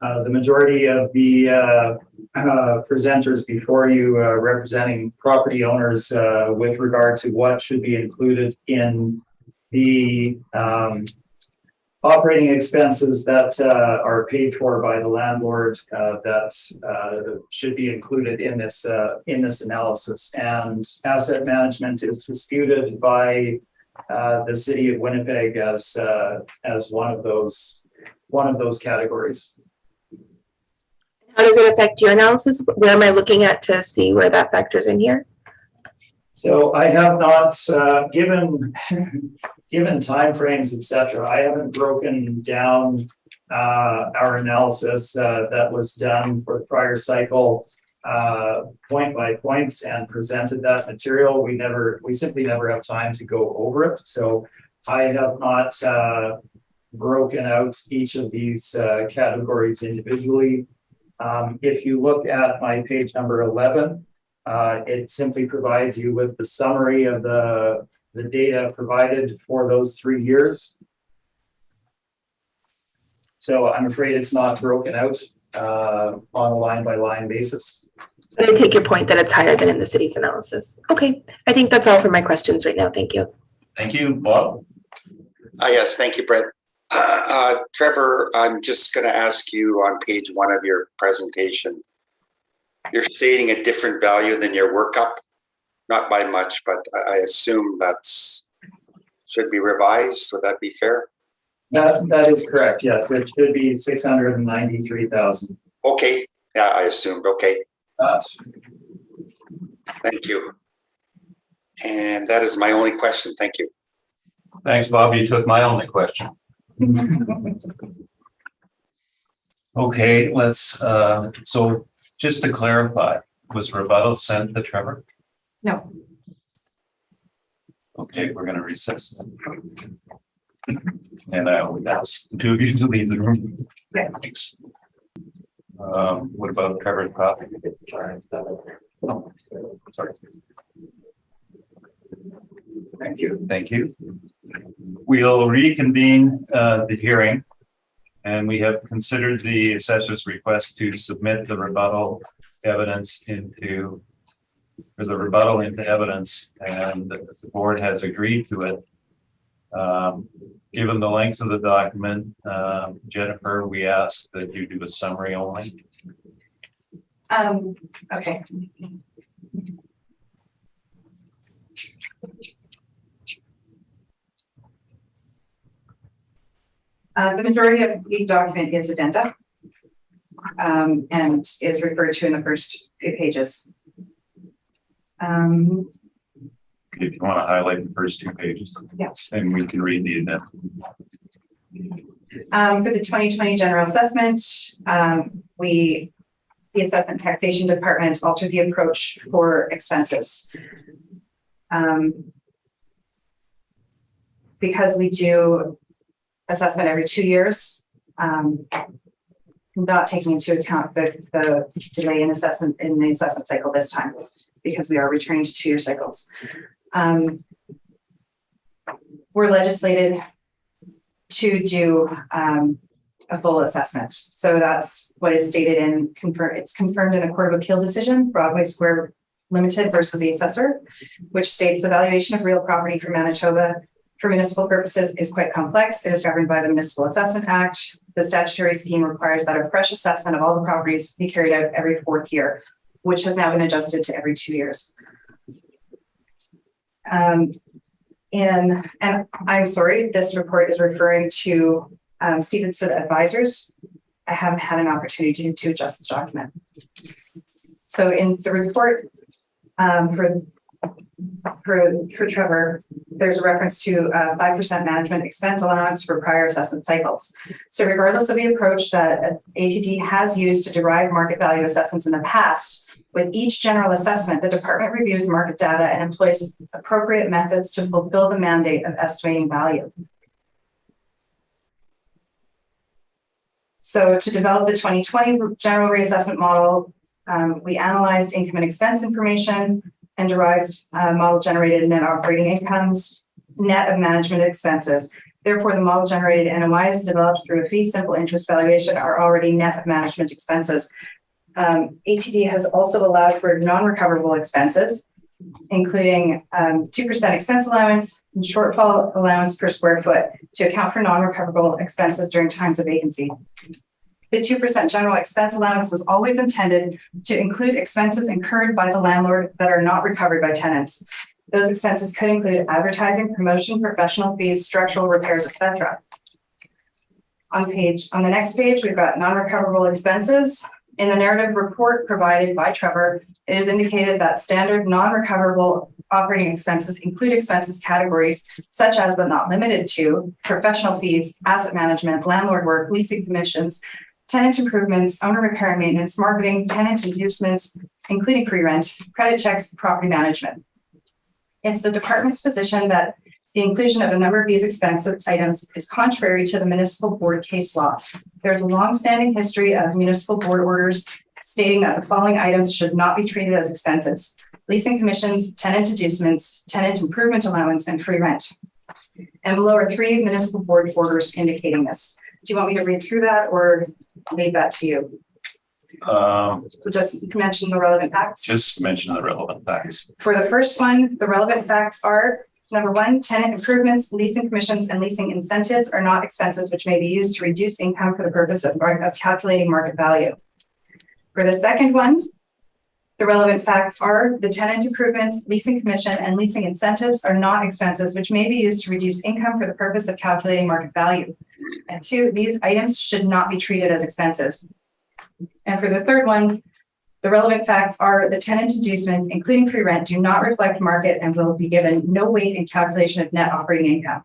The majority of the presenters before you representing property owners with regard to what should be included in the operating expenses that are paid for by the landlord that should be included in this analysis. And asset management is disputed by the city of Winnipeg as one of those categories. How does it affect your analysis? Where am I looking at to see where that factors in here? So I have not given timeframes, etc. I haven't broken down our analysis that was done for the prior cycle point by point and presented that material. We simply never have time to go over it. So I have not broken out each of these categories individually. If you look at my page number 11, it simply provides you with the summary of the data provided for those 3 years. So I'm afraid it's not broken out on a line by line basis. I take your point that it's higher than in the city's analysis. Okay, I think that's all for my questions right now. Thank you. Thank you, Bob. Yes, thank you, Brett. Trevor, I'm just going to ask you on page 1 of your presentation, you're stating a different value than your workup, not by much, but I assume that's should be revised. Would that be fair? That is correct. Yes, it should be 693,000. Okay. Yeah, I assumed. Okay. Thank you. And that is my only question. Thank you. Thanks, Bob. You took my only question. Okay, let's, so just to clarify, was rebuttal sent to Trevor? No. Okay, we're gonna recess. And I will ask two of you to leave the room. Okay. Thanks. What about Trevor's copy? Oh, sorry. Thank you. Thank you. We'll reconvene the hearing, and we have considered the assessor's request to submit the rebuttal evidence into, or the rebuttal into evidence, and the board has agreed to it. Given the length of the document, Jennifer, we ask that you do a summary only. Okay. The majority of the document is addenda and is referred to in the first few pages. If you want to highlight the first 2 pages, Yes. and we can read the addenda. For the 2020 general assessment, the assessment taxation department altered the approach for expenses. Because we do assessment every 2 years, not taking into account the delay in assessment in the assessment cycle this time, because we are returning to 2-year cycles. We're legislated to do a full assessment. So that's what is stated in it's confirmed in the Court of Appeal decision, Broadway Square Limited versus the assessor, which states the valuation of real property for Manitoba for municipal purposes is quite complex. It is governed by the Municipal Assessment Act. The statutory scheme requires that a fresh assessment of all the properties be carried out every 4th year, which has now been adjusted to every 2 years. And I'm sorry, this report is referring to Stevenson Advisors. I haven't had an opportunity to adjust the document. So in the report for Trevor, there's a reference to 5% management expense allowance for prior assessment cycles. So regardless of the approach that ATD has used to derive market value assessments in the past, with each general assessment, the department reviews market data and employs appropriate methods to fulfill the mandate of estimating value. So to develop the 2020 general reassessment model, we analyzed income and expense information and derived model generated net operating incomes, net of management expenses, Therefore, the model generated NOIs developed through a fee simple interest valuation are already net of management expenses. ATD has also allowed for non-recoverable expenses, including 2% expense allowance and shortfall allowance per square foot to account for non-recoverable expenses during times of vacancy. The 2% general expense allowance was always intended to include expenses incurred by the landlord that are not recovered by tenants. Those expenses could include advertising, promotion, professional fees, structural repairs, etc. On the next page, we've got non-recoverable expenses. In the narrative report provided by Trevor, it is indicated that standard non-recoverable operating expenses include expenses categories such as, but not limited to, professional fees, asset management, landlord work, leasing commissions, tenant improvements, owner repair and maintenance, marketing, tenant inducements, including pre-rent, credit checks, property management. It's the department's position that the inclusion of a number of these expensive items is contrary to the municipal board case law. There's a long-standing history of municipal board orders stating that the following items should not be treated as expenses: leasing commissions, tenant inducements, tenant improvement allowance, and free rent. And below are 3 municipal board orders indicating this. Do you want me to read through that or leave that to you? Just mention the relevant facts. Just mention the relevant facts. For the first one, the relevant facts are: number 1, tenant improvements, leasing commissions, and leasing incentives are not expenses which may be used to reduce income for the purpose of calculating market value. For the second one, the relevant facts are: the tenant improvements, leasing commission, and leasing incentives are not expenses which may be used to reduce income for the purpose of calculating market value. And 2, these items should not be treated as expenses. And for the third one, the relevant facts are: the tenant inducements, including pre-rent, do not reflect market and will be given no weight in calculation of net operating income.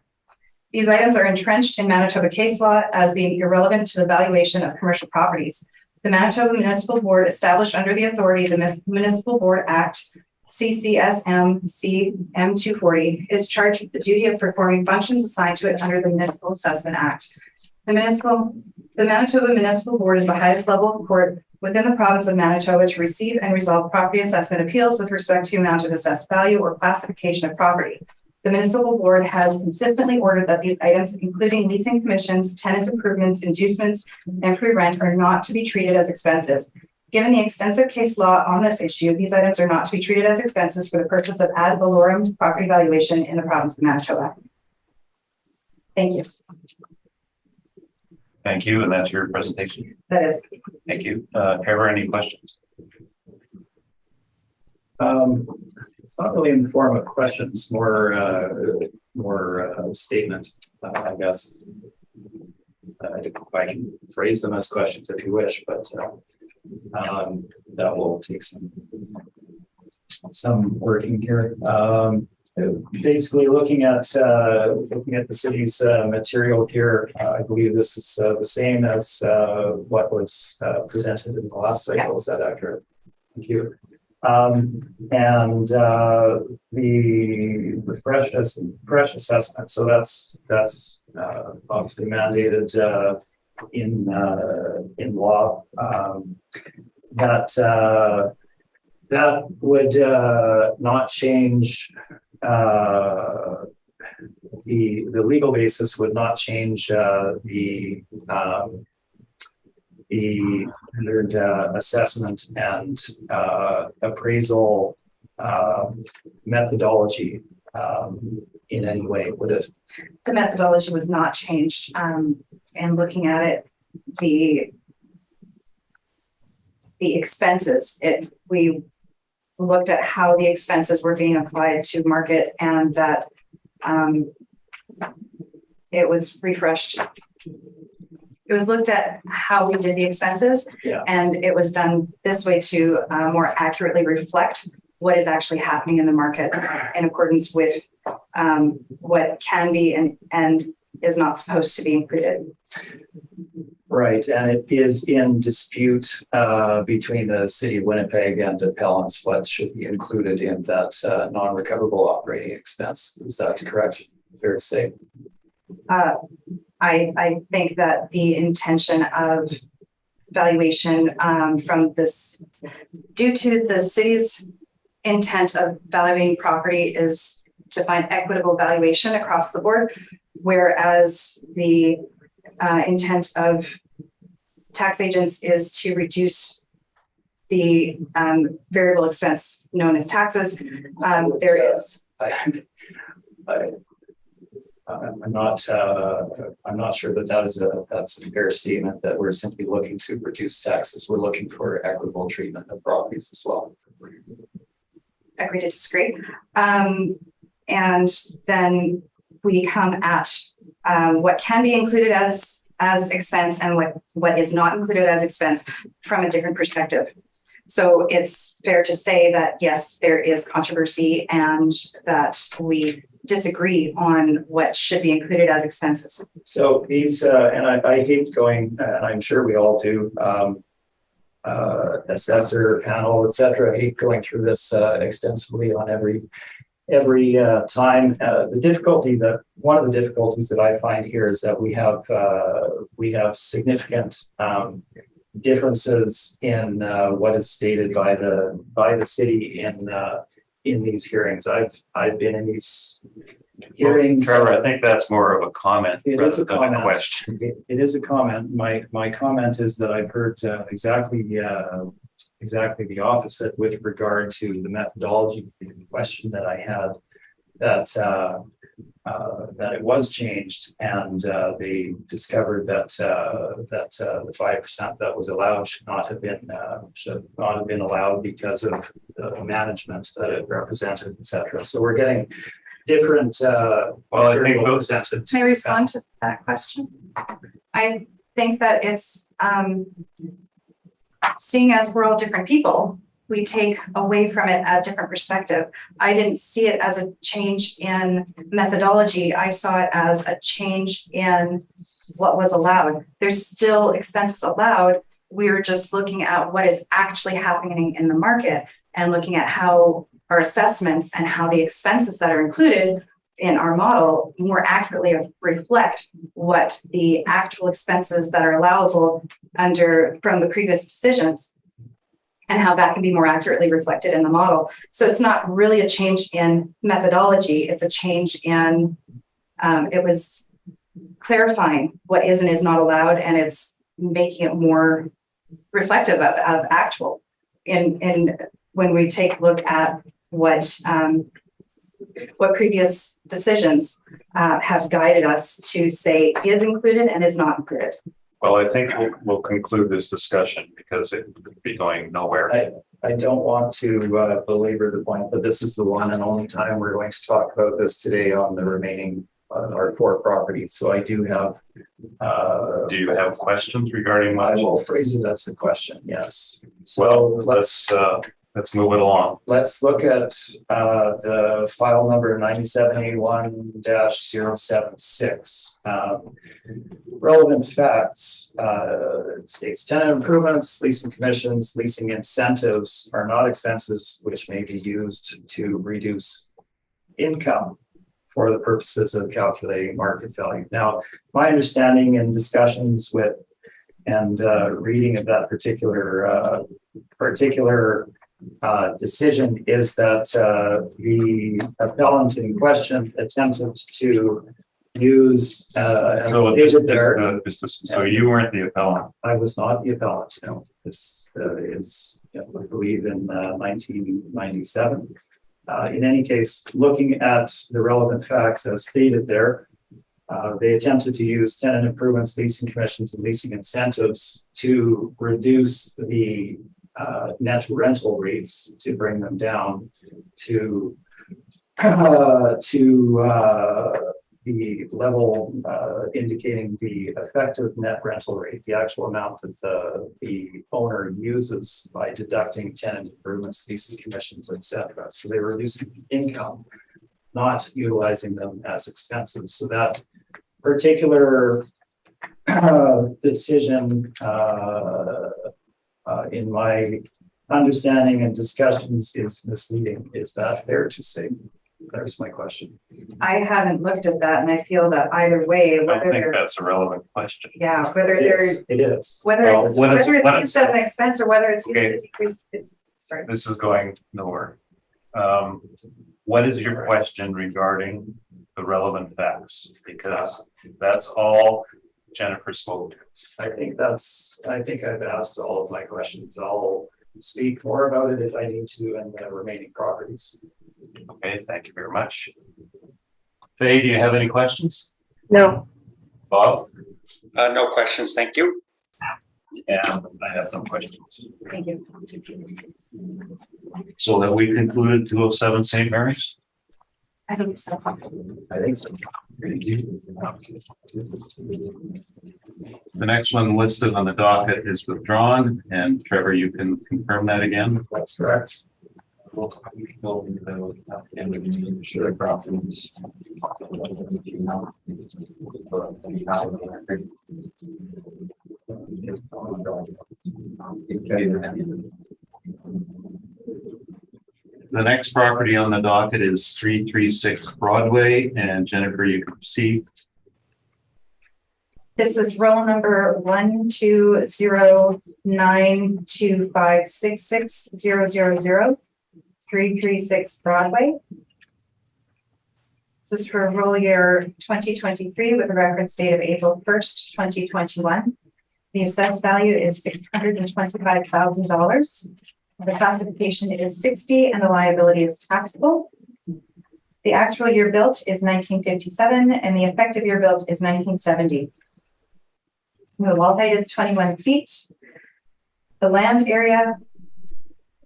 These items are entrenched in Manitoba case law as being irrelevant to the valuation of commercial properties. The Manitoba Municipal Board, established under the authority of the Municipal Board Act, CCSM-CM 240, is charged with the duty of performing functions assigned to it under the Municipal Assessment Act. The Manitoba Municipal Board is the highest level of court within the province of Manitoba to receive and resolve property assessment appeals with respect to amount of assessed value or classification of property. The Municipal Board has consistently ordered that these items, including leasing commissions, tenant improvements, inducements, and free rent, are not to be treated as expenses. Given the extensive case law on this issue, these items are not to be treated as expenses for the purpose of ad valorem property valuation in the province of Manitoba. Thank you. Thank you, and that's your presentation. That is. Thank you. Trevor, any questions? It's not really in the form of questions, more statement, I guess. I can phrase them as questions if you wish, but that will take some working here. Basically, looking at the city's material here, I believe this is the same as what was presented in the last cycle. Is that accurate? Thank you. And the fresh assessment. So that's obviously mandated in law. That would not change. The legal basis would not change the standard assessment and appraisal methodology in any way, would it? The methodology was not changed. And looking at it, the expenses, we looked at how the expenses were being applied to market, and that it was refreshed. It was looked at how we did the expenses, and it was done this way to more accurately reflect what is actually happening in the market in accordance with what can be and is not supposed to be included. Right, and it is in dispute between the city of Winnipeg and appellants what should be included in that non-recoverable operating expense. Is that correct? Fair to say? I think that the intention of valuation from this, due to the city's intent of valuing property, is to find equitable valuation across the board. whereas the intent of tax agents is to reduce the variable expense known as taxes. There is. I'm not sure that's a fair statement that we're simply looking to reduce taxes. We're looking for equitable treatment of properties as well. Agree to disagree. And then we come at what can be included as expense and what is not included as expense from a different perspective. So it's fair to say that, yes, there is controversy and that we disagree on what should be included as expenses. So these, and I hate going, and I'm sure we all do, assessor panel, etc. I hate going through this extensively on every time. One of the difficulties that I find here is that we have significant differences in what is stated by the city in these hearings. I've been in these hearings. Trevor, I think that's more of a comment. It is a comment. Question. It is a comment. My comment is that I've heard exactly the opposite with regard to the methodology question that I had, that it was changed and they discovered that the 5% that was allowed should not have been allowed because of the management that it represented, etc. So we're getting different. Well, I think both. Can I respond to that question? I think that it's seeing as we're all different people, we take away from it a different perspective. I didn't see it as a change in methodology. I saw it as a change in what was allowed. There's still expenses allowed. We're just looking at what is actually happening in the market and looking at how our assessments and how the expenses that are included in our model more accurately reflect what the actual expenses that are allowable from the previous decisions, and how that can be more accurately reflected in the model. So it's not really a change in methodology, it's a change in, it was clarifying what is and is not allowed, and it's making it more reflective of actual. In when we take a look at what previous decisions have guided us to say is included and is not included. Well, I think we'll conclude this discussion because it could be going nowhere. I don't want to belabor the point, but this is the one and only time we're going to talk about this today on the remaining our 4 properties. So I do have. Do you have questions regarding I my? will phrase it as a question. Yes. So let's move it along. Let's look at the file number 9781-076. Relevant facts. It states tenant improvements, leasing commissions, leasing incentives are not expenses which may be used to reduce income for the purposes of calculating market value. Now, my understanding in discussions with and reading of that particular decision is that the appellant in question attempted to use So you weren't the appellant. I was not the appellant. No, this is, I believe, in 1997. In any case, looking at the relevant facts as stated there, they attempted to use tenant improvements, leasing commissions, and leasing incentives to reduce the net rental rates, to bring them down to the level indicating the effective net rental rate, the actual amount that the owner uses by deducting tenant improvements, leasing commissions, etc. So they were reducing income, not utilizing them as expenses. So that particular decision, in my understanding and discussions, is misleading. Is that fair to say? There's my question. I haven't looked at that, and I feel that either way, I think that's a relevant question. yeah, whether It is. whether it's used as an expense or whether it's used Okay. to decrease. Sorry. This is going nowhere. What is your question regarding the relevant facts, because that's all Jennifer spoke to. I think I've asked all of my questions. I'll speak more about it if I need to in the remaining properties. Okay, thank you very much. Faye, do you have any questions? No. Bob? No questions, thank you. And I have some questions. Thank you. So that we concluded 207 St. Mary's? I think so. I think so. The next one listed on the docket is withdrawn, and Trevor, you can confirm that again. That's correct. The next property on the docket is 336 Broadway, and Jennifer, you can proceed. This is roll number 12092566000 336 Broadway. This is for roll year 2023 with a reference date of April 1st, 2021. The assessed value is $625,000. The classification is 60 and the liability is taxable. The actual year built is 1957 and the effective year built is 1970. The wall height is 21 feet. The land area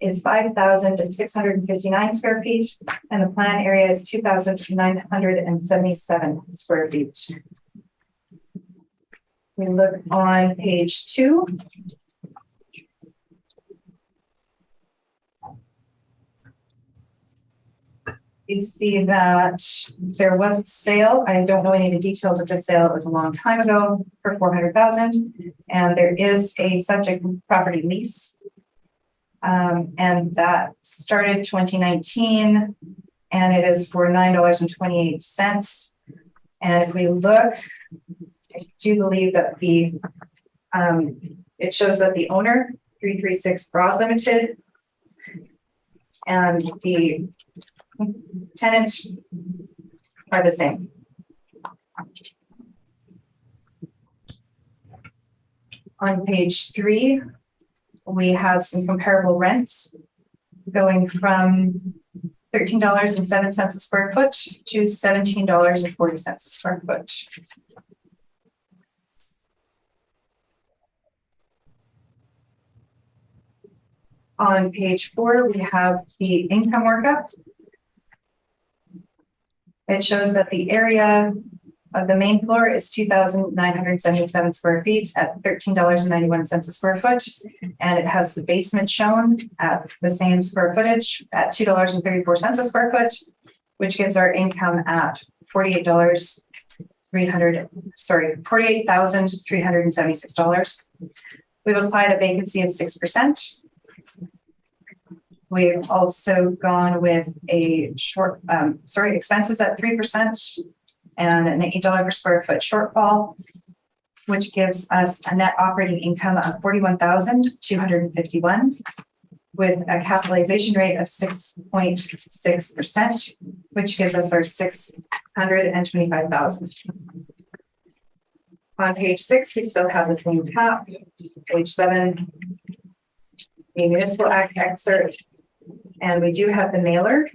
is 5,659 square feet, and the plan area is 2,977 square feet. We look on page 2. You see that there was a sale. I don't know any of the details of the sale. It was a long time ago for $400,000, and there is a subject property lease. And that started 2019, and it is for $9.28. And if we look, I do believe that it shows that the owner, 336 Broad Limited, and the tenant are the same. On page 3, we have some comparable rents going from $13.07 a square foot to $17.40 a square foot. On page 4, we have the income workup. It shows that the area of the main floor is 2,977 square feet at $13.91 a square foot. And it has the basement shown at the same square footage at $2.34 a square foot, which gives our income at $48,376. We've applied a vacancy of 6%. We've also gone with a expenses at 3% and an $8 per square foot shortfall, which gives us a net operating income of $41,251 with a capitalization rate of 6.6%, which gives us our $625,000. On page 6, we still have the same cap. Page 7, the Municipal Act excerpt. And we do have the mailer.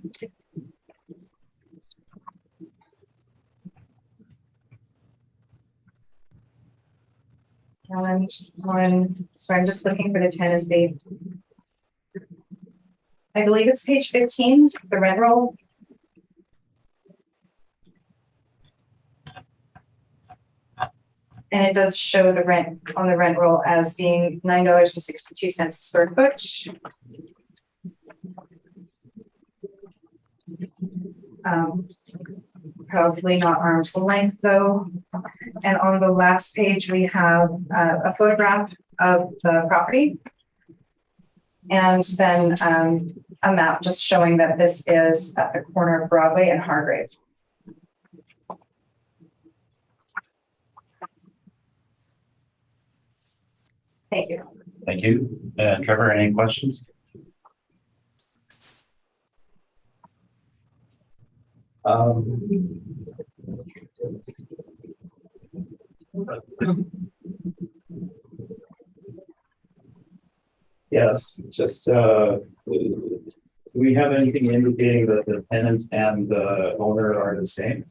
And so I'm just looking for the tenancy. I believe it's page 15, the rent roll. And it does show the rent on the rent roll as being $9.62 a square foot. Probably not arm's length though. And on the last page, we have a photograph of the property. And then a map just showing that this is at the corner of Broadway and Hargrave. Thank you. Thank you. Trevor, any questions? Yes, just, do we have anything indicating that the tenant and the owner are the same?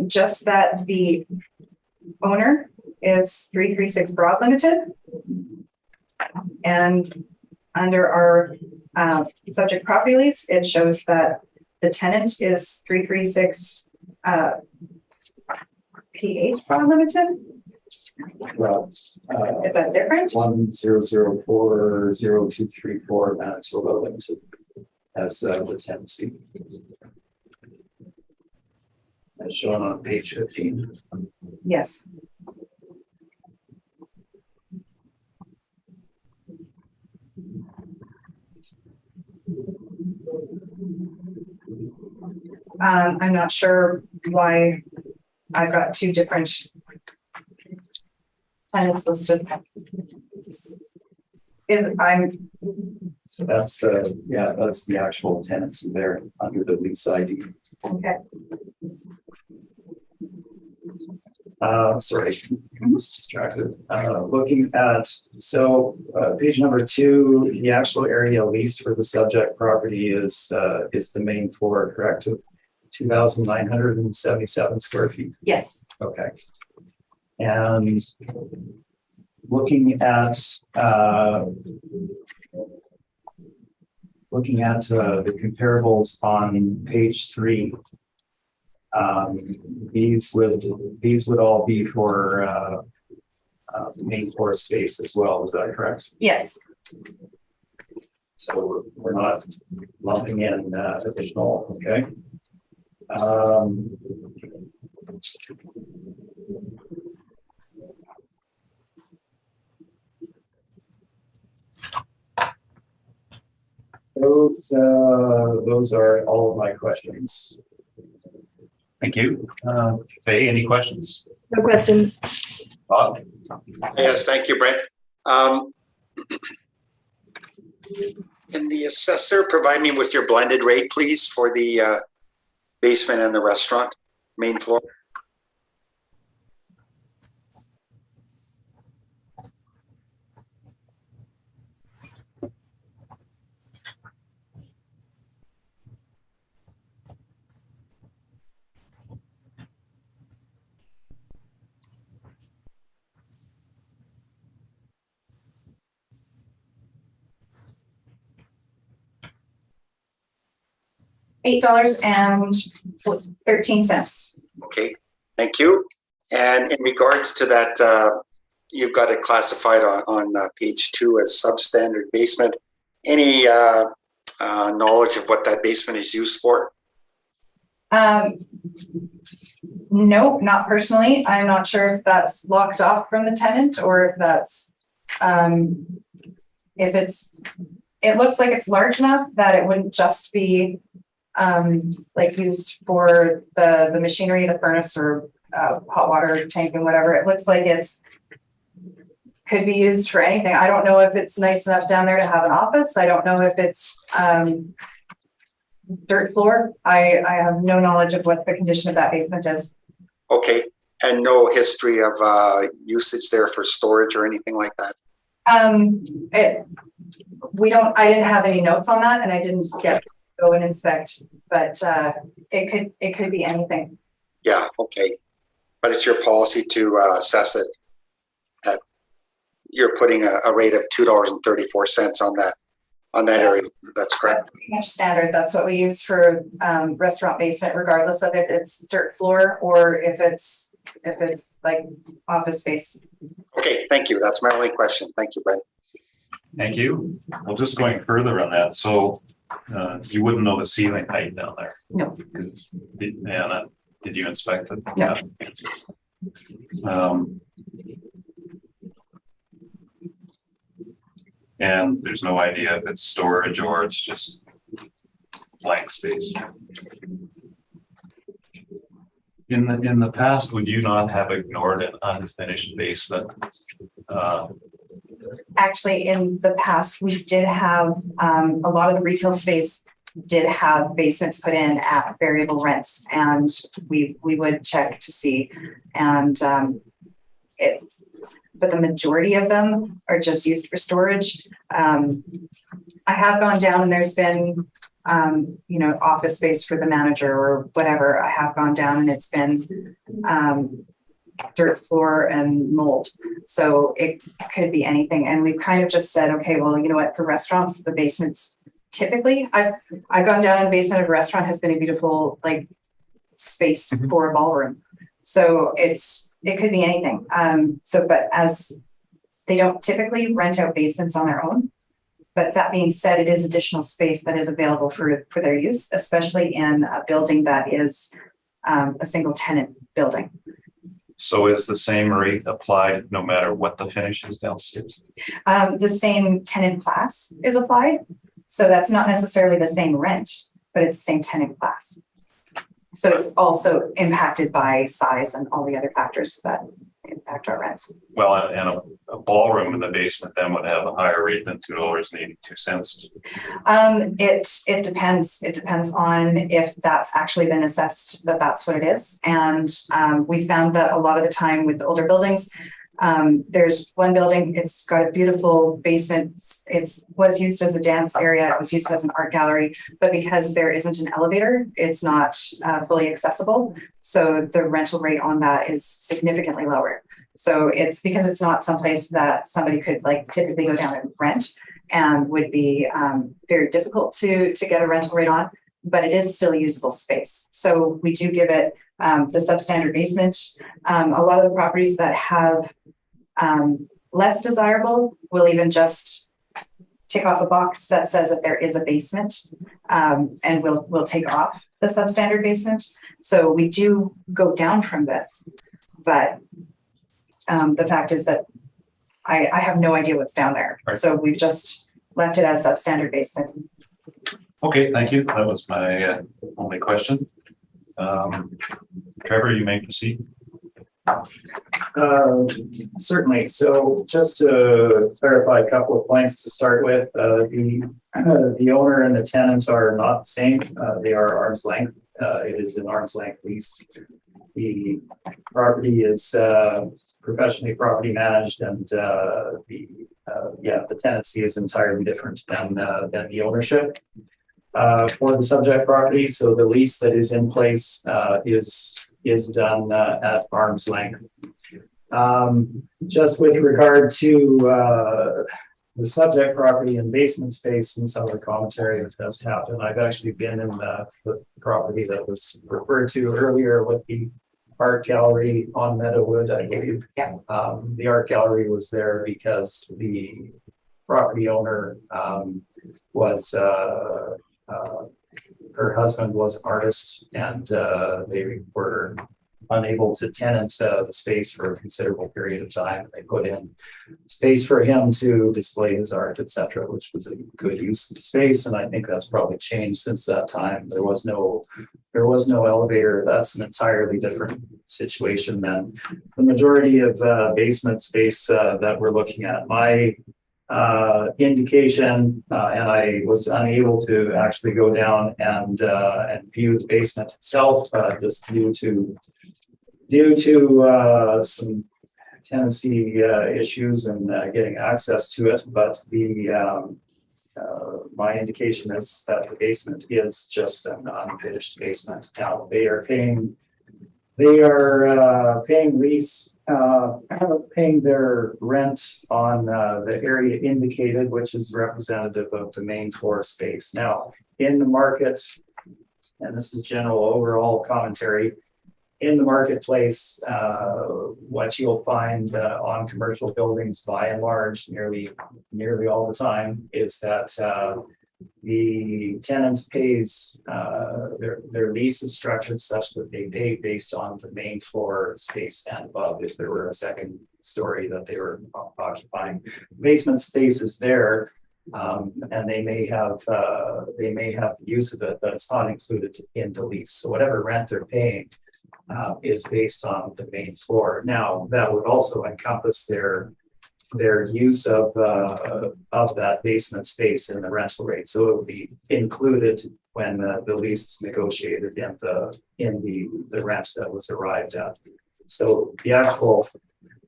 Just that the owner is 336 Broad Limited. And under our subject property lease, it shows that the tenant is 336 PH Broad Limited. Well, Is that different? 10040234 Manitoba Limited as the tenancy. As shown on page 15. Yes. I'm not sure why I've got two different tenants listed. So that's that's the actual tenancy there under the lease ID. Okay. Sorry, I was distracted. Looking at, page number 2, the actual area leased for the subject property is the main floor, correct? 2,977 square feet. Yes. Okay. And looking at the comparables on page 3, these would all be for main floor space as well. Is that correct? Yes. So we're not lumping in additional. Okay. Those are all of my questions. Thank you. Faye, any questions? No questions. Bob? Yes, thank you, Brent. Can the assessor provide me with your blended rate, please, for the basement and the restaurant, main floor? $8.13. Okay, thank you. And in regards to that, you've got it classified on page 2 as substandard basement. Any knowledge of what that basement is used for? No, not personally. I'm not sure if that's locked off from the tenant or if that's, it looks like it's large enough that it wouldn't just be like used for the machinery, the furnace or hot water tank and whatever. It looks like could be used for anything. I don't know if it's nice enough down there to have an office. I don't know if it's dirt floor. I have no knowledge of what the condition of that basement is. Okay, and no history of usage there for storage or anything like that? I didn't have any notes on that and I didn't get to go and inspect, but it could be anything. Yeah, okay. But it's your policy to assess it at, you're putting a rate of $2.34 on that area. That's correct. That's pretty much standard. That's what we use for restaurant basement, regardless of if it's dirt floor or if it's like office space. Okay, thank you. That's my only question. Thank you, Brent. Thank you. Well, just going further on that, so you wouldn't know the ceiling height down there? No. Did you inspect it? No. Yeah. And there's no idea if it's storage or it's just blank space. In the past, would you not have ignored an unfinished basement? Actually, in the past, we did have a lot of the retail space did have basements put in at variable rents, and we would check to see. And but the majority of them are just used for storage. I have gone down and there's been, office space for the manager or whatever. I have gone down and it's been dirt floor and mold. So it could be anything. And we've kind of just said, okay, well, you know what, for restaurants, the basements typically, I've gone down in the basement of a restaurant, has been a beautiful space for a ballroom. So it could be anything. But as they don't typically rent out basements on their own. But that being said, it is additional space that is available for their use, especially in a building that is a single tenant building. So is the same rate applied no matter what the finish is downstairs? The same tenant class is applied. So that's not necessarily the same rent, but it's the same tenant class. So it's also impacted by size and all the other factors that impact our rents. Well, and a ballroom in the basement then would have a higher rate than $2.82. It depends. It depends on if that's actually been assessed that's what it is. And we found that a lot of the time with the older buildings, there's one building, it's got a beautiful basement. It was used as a dance area. It was used as an art gallery, but because there isn't an elevator, it's not fully accessible. So the rental rate on that is significantly lower. So it's because it's not someplace that somebody could typically go down and rent, and would be very difficult to get a rental rate on, but it is still usable space. So we do give it the substandard basement. A lot of the properties that have less desirable will even just tick off a box that says that there is a basement, and we'll take off the substandard basement. So we do go down from this, but the fact is that I have no idea what's down there. Right. So we've just left it as substandard basement. Okay, thank you. That was my only question. Trevor, you may proceed. Certainly. So just to clarify a couple of points to start with, the owner and the tenants are not the same. They are arm's length. It is an arm's length lease. The property is professionally property managed, and the tenancy is entirely different than the ownership for the subject property. So the lease that is in place is done at arm's length. Just with regard to the subject property and basement space, and some of the commentary that has happened, I've actually been in the property that was referred to earlier with the art gallery on Meadowwood, I believe. Yeah. The art gallery was there because the property owner was her husband was an artist, and they were unable to tenant the space for a considerable period of time. They put in space for him to display his art, etc., which was a good use of the space. And I think that's probably changed since that time. There was no elevator. That's an entirely different situation than the majority of basement space that we're looking at. My indication, and I was unable to actually go down and view the basement itself, just due to some tenancy issues and getting access to it. But my indication is that the basement is just an unfinished basement. Now they are paying paying their rent on the area indicated, which is representative of the main floor space. Now, in the market, and this is general overall commentary, in the marketplace, what you'll find on commercial buildings by and large, nearly all the time, is that the tenant pays, their lease is structured such that they pay based on the main floor space and above, if there were a second story that they were occupying. Basement space is there, and they may have the use of it, but it's not included in the lease. So whatever rent they're paying is based on the main floor. Now that would also encompass their use of that basement space in the rental rate. So it would be included when the lease is negotiated in the rent that was arrived at. So the actual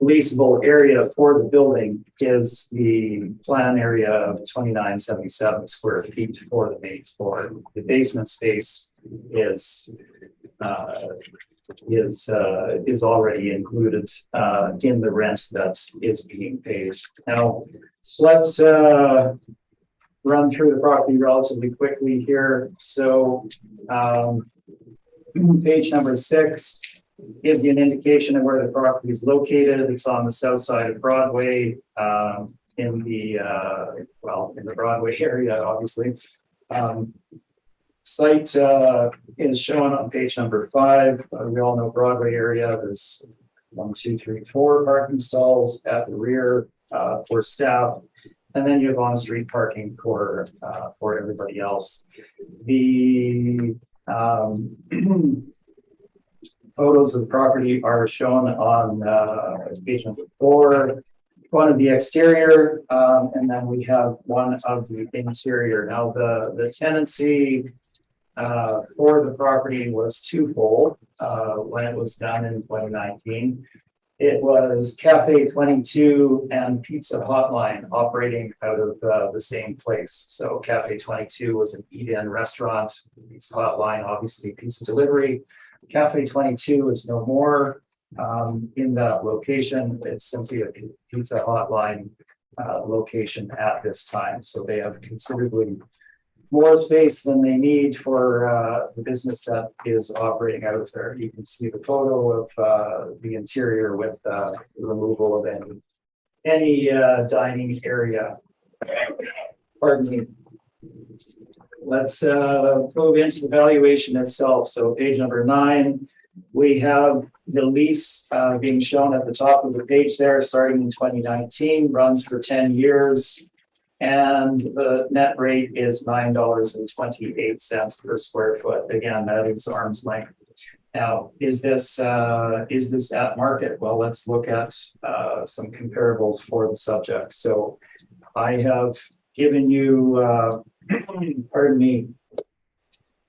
leasable area for the building is the plan area of 2977 square feet for the main floor. The basement space is already included in the rent that is being paid. Now, let's run through the property relatively quickly here. So page number 6 gives you an indication of where the property is located. It's on the south side of Broadway, in the Broadway area, obviously. Site is shown on page number 5. We all know Broadway area. There's 1, 2, 3, 4 parking stalls at the rear for staff, and then you have on-street parking for everybody else. The photos of the property are shown on page number 4. One of the exterior, and then we have one of the interior. Now, the tenancy for the property was twofold when it was done in 2019. It was Cafe 22 and Pizza Hotline operating out of the same place. So Cafe 22 was an eat-in restaurant. Pizza Hotline, obviously pizza delivery. Cafe 22 is no more in that location. It's simply a Pizza Hotline location at this time. So they have considerably more space than they need for the business that is operating out of there. You can see the photo of the interior with the removal of any dining area. Pardon me. Let's move into the valuation itself. So page number 9, we have the lease being shown at the top of the page there, starting in 2019, runs for 10 years. And the net rate is $9.28 per square foot. Again, that is arm's length. Now, is this at market? Well, let's look at some comparables for the subject. So I have given you, pardon me,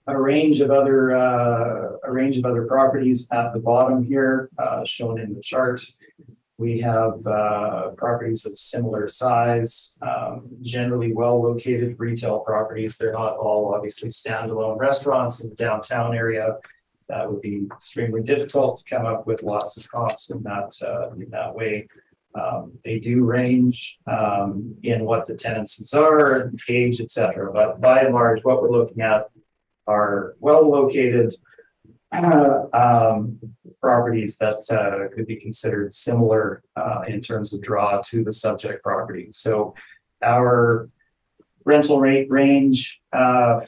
a range of other properties at the bottom here, shown in the chart. We have properties of similar size, generally well-located retail properties. They're not all obviously standalone restaurants in the downtown area. That would be extremely difficult to come up with lots of comps in that way. They do range in what the tenancies are, age, etc. But by and large, what we're looking at are well-located properties that could be considered similar in terms of draw to the subject property. So our rental rate range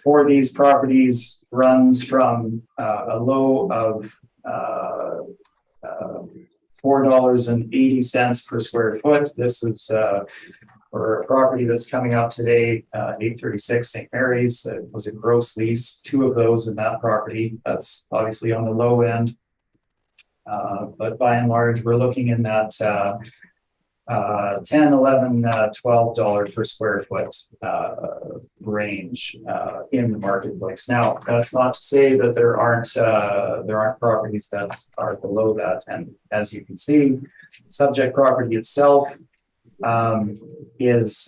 for these properties runs from a low of $4.80 per square foot. This is for a property that's coming out today, 836 St. Mary's. It was a gross lease, 2 of those in that property. That's obviously on the low end. But by and large, we're looking in that $10, $11, $12 per square foot range in the marketplace. Now, that's not to say that there aren't properties that are below that. And as you can see, subject property itself is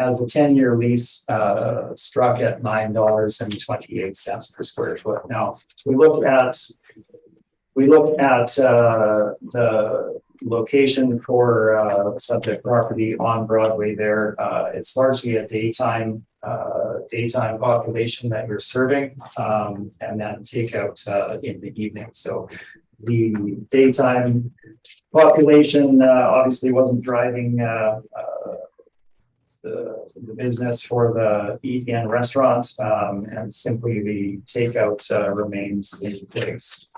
has a 10-year lease struck at $9.28 per square foot. Now, we look at the location for subject property on Broadway there. It's largely a daytime population that you're serving, and then takeout in the evening. So the daytime population obviously wasn't driving the business for the eat-in restaurant, and simply the takeout remains in place.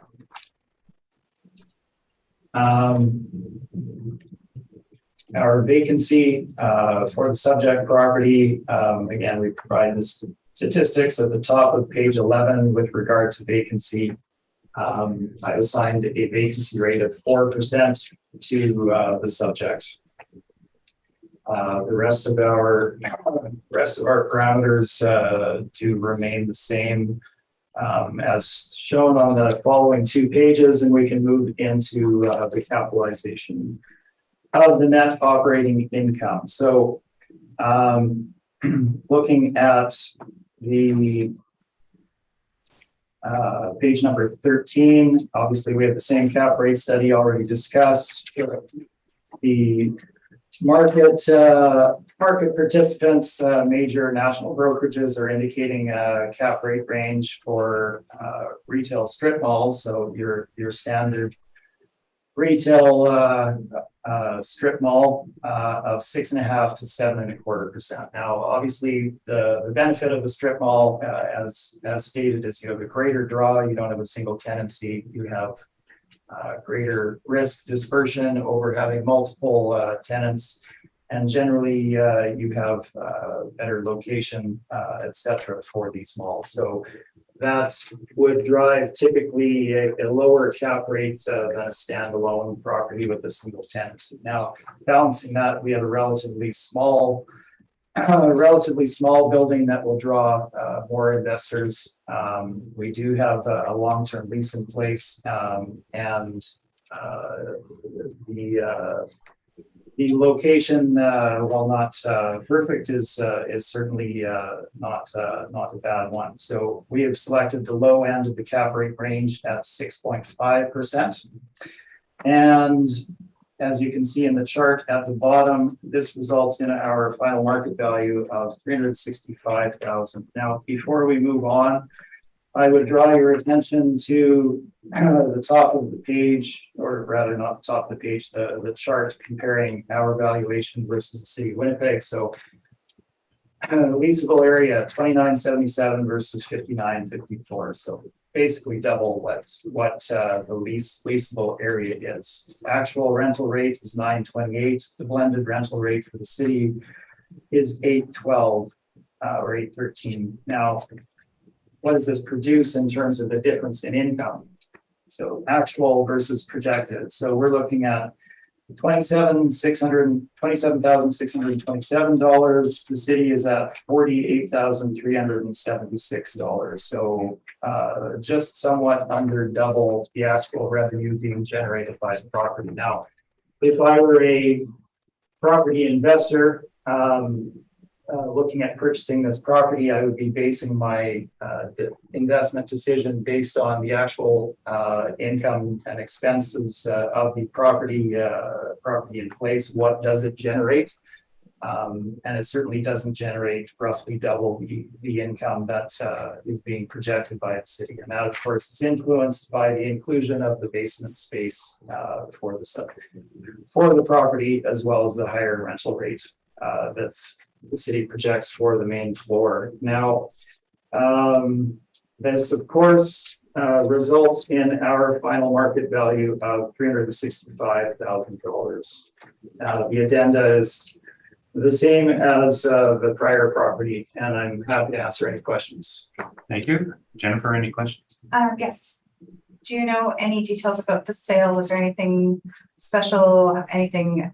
Our vacancy for the subject property, again, we provide the statistics at the top of page 11 with regard to vacancy. I assigned a vacancy rate of 4% to the subject. The rest of our parameters to remain the same as shown on the following 2 pages, and we can move into the capitalization of the net operating income. So looking at the page number 13, obviously we have the same cap rate study already discussed. The market participants, major national brokerages are indicating a cap rate range for retail strip malls. So your standard retail strip mall of 6.5% to 7.25%. Now, obviously, the benefit of the strip mall, as stated, is you have a greater draw. You don't have a single tenancy. You have greater risk dispersion over having multiple tenants, and generally you have better location, etc. for these malls. So that would drive typically a lower cap rate than a standalone property with a single tenancy. Now, balancing that, we have a relatively small building that will draw more investors. We do have a long-term lease in place, and the location, while not perfect, is certainly not a bad one. So we have selected the low end of the cap rate range at 6.5%. And as you can see in the chart at the bottom, this results in our final market value of $365,000. Now, before we move on, I would draw your attention to the top of the page, or rather not the top of the page, the chart comparing our valuation versus the city of Winnipeg. So leasable area 2977 versus 5954. So basically double what the leasable area is. Actual rental rate is 928. The blended rental rate for the city is 812 or 813. Now, what does this produce in terms of the difference in income? So actual versus projected. So we're looking at $27,627. The city is at $48,376. So just somewhat under double the actual revenue being generated by the property. Now, if I were a property investor looking at purchasing this property, I would be basing my investment decision based on the actual income and expenses of the property in place. What does it generate? And it certainly doesn't generate roughly double the income that is being projected by the city. And that, of course, is influenced by the inclusion of the basement space for the property, as well as the higher rental rate that's the city projects for the main floor. Now, this, of course, results in our final market value of $365,000. The addenda is the same as the prior property, and I'm happy to answer any questions. Thank you. Jennifer, any questions? Yes. Do you know any details about the sale? Was there anything special, anything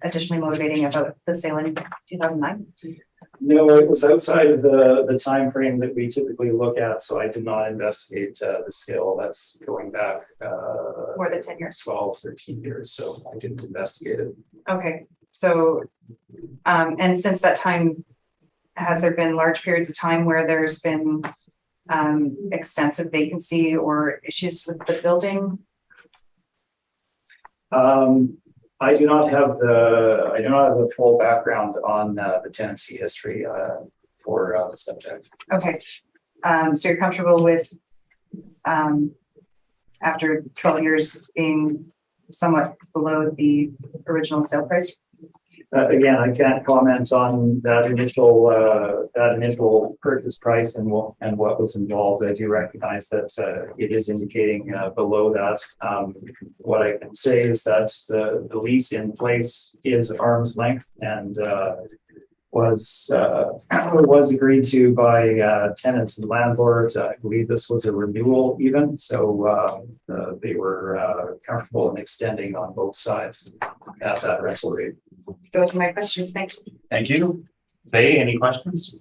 additionally motivating about the sale in 2009? No, it was outside of the time frame that we typically look at, so I did not investigate the sale. That's going back More than 10 years. 12, 13 years, so I didn't investigate it. Okay, so and since that time, has there been large periods of time where there's been extensive vacancy or issues with the building? I do not have the full background on the tenancy history for the subject. Okay, so you're comfortable with after 12 years being somewhat below the original sale price? Again, I can't comment on that initial purchase price and what was involved. I do recognize that it is indicating below that. What I can say is that the lease in place is arm's length and was agreed to by tenants and landlords. I believe this was a renewal even, so they were comfortable in extending on both sides at that rental rate. Those are my questions. Thank you. Thank you. Faye, any questions?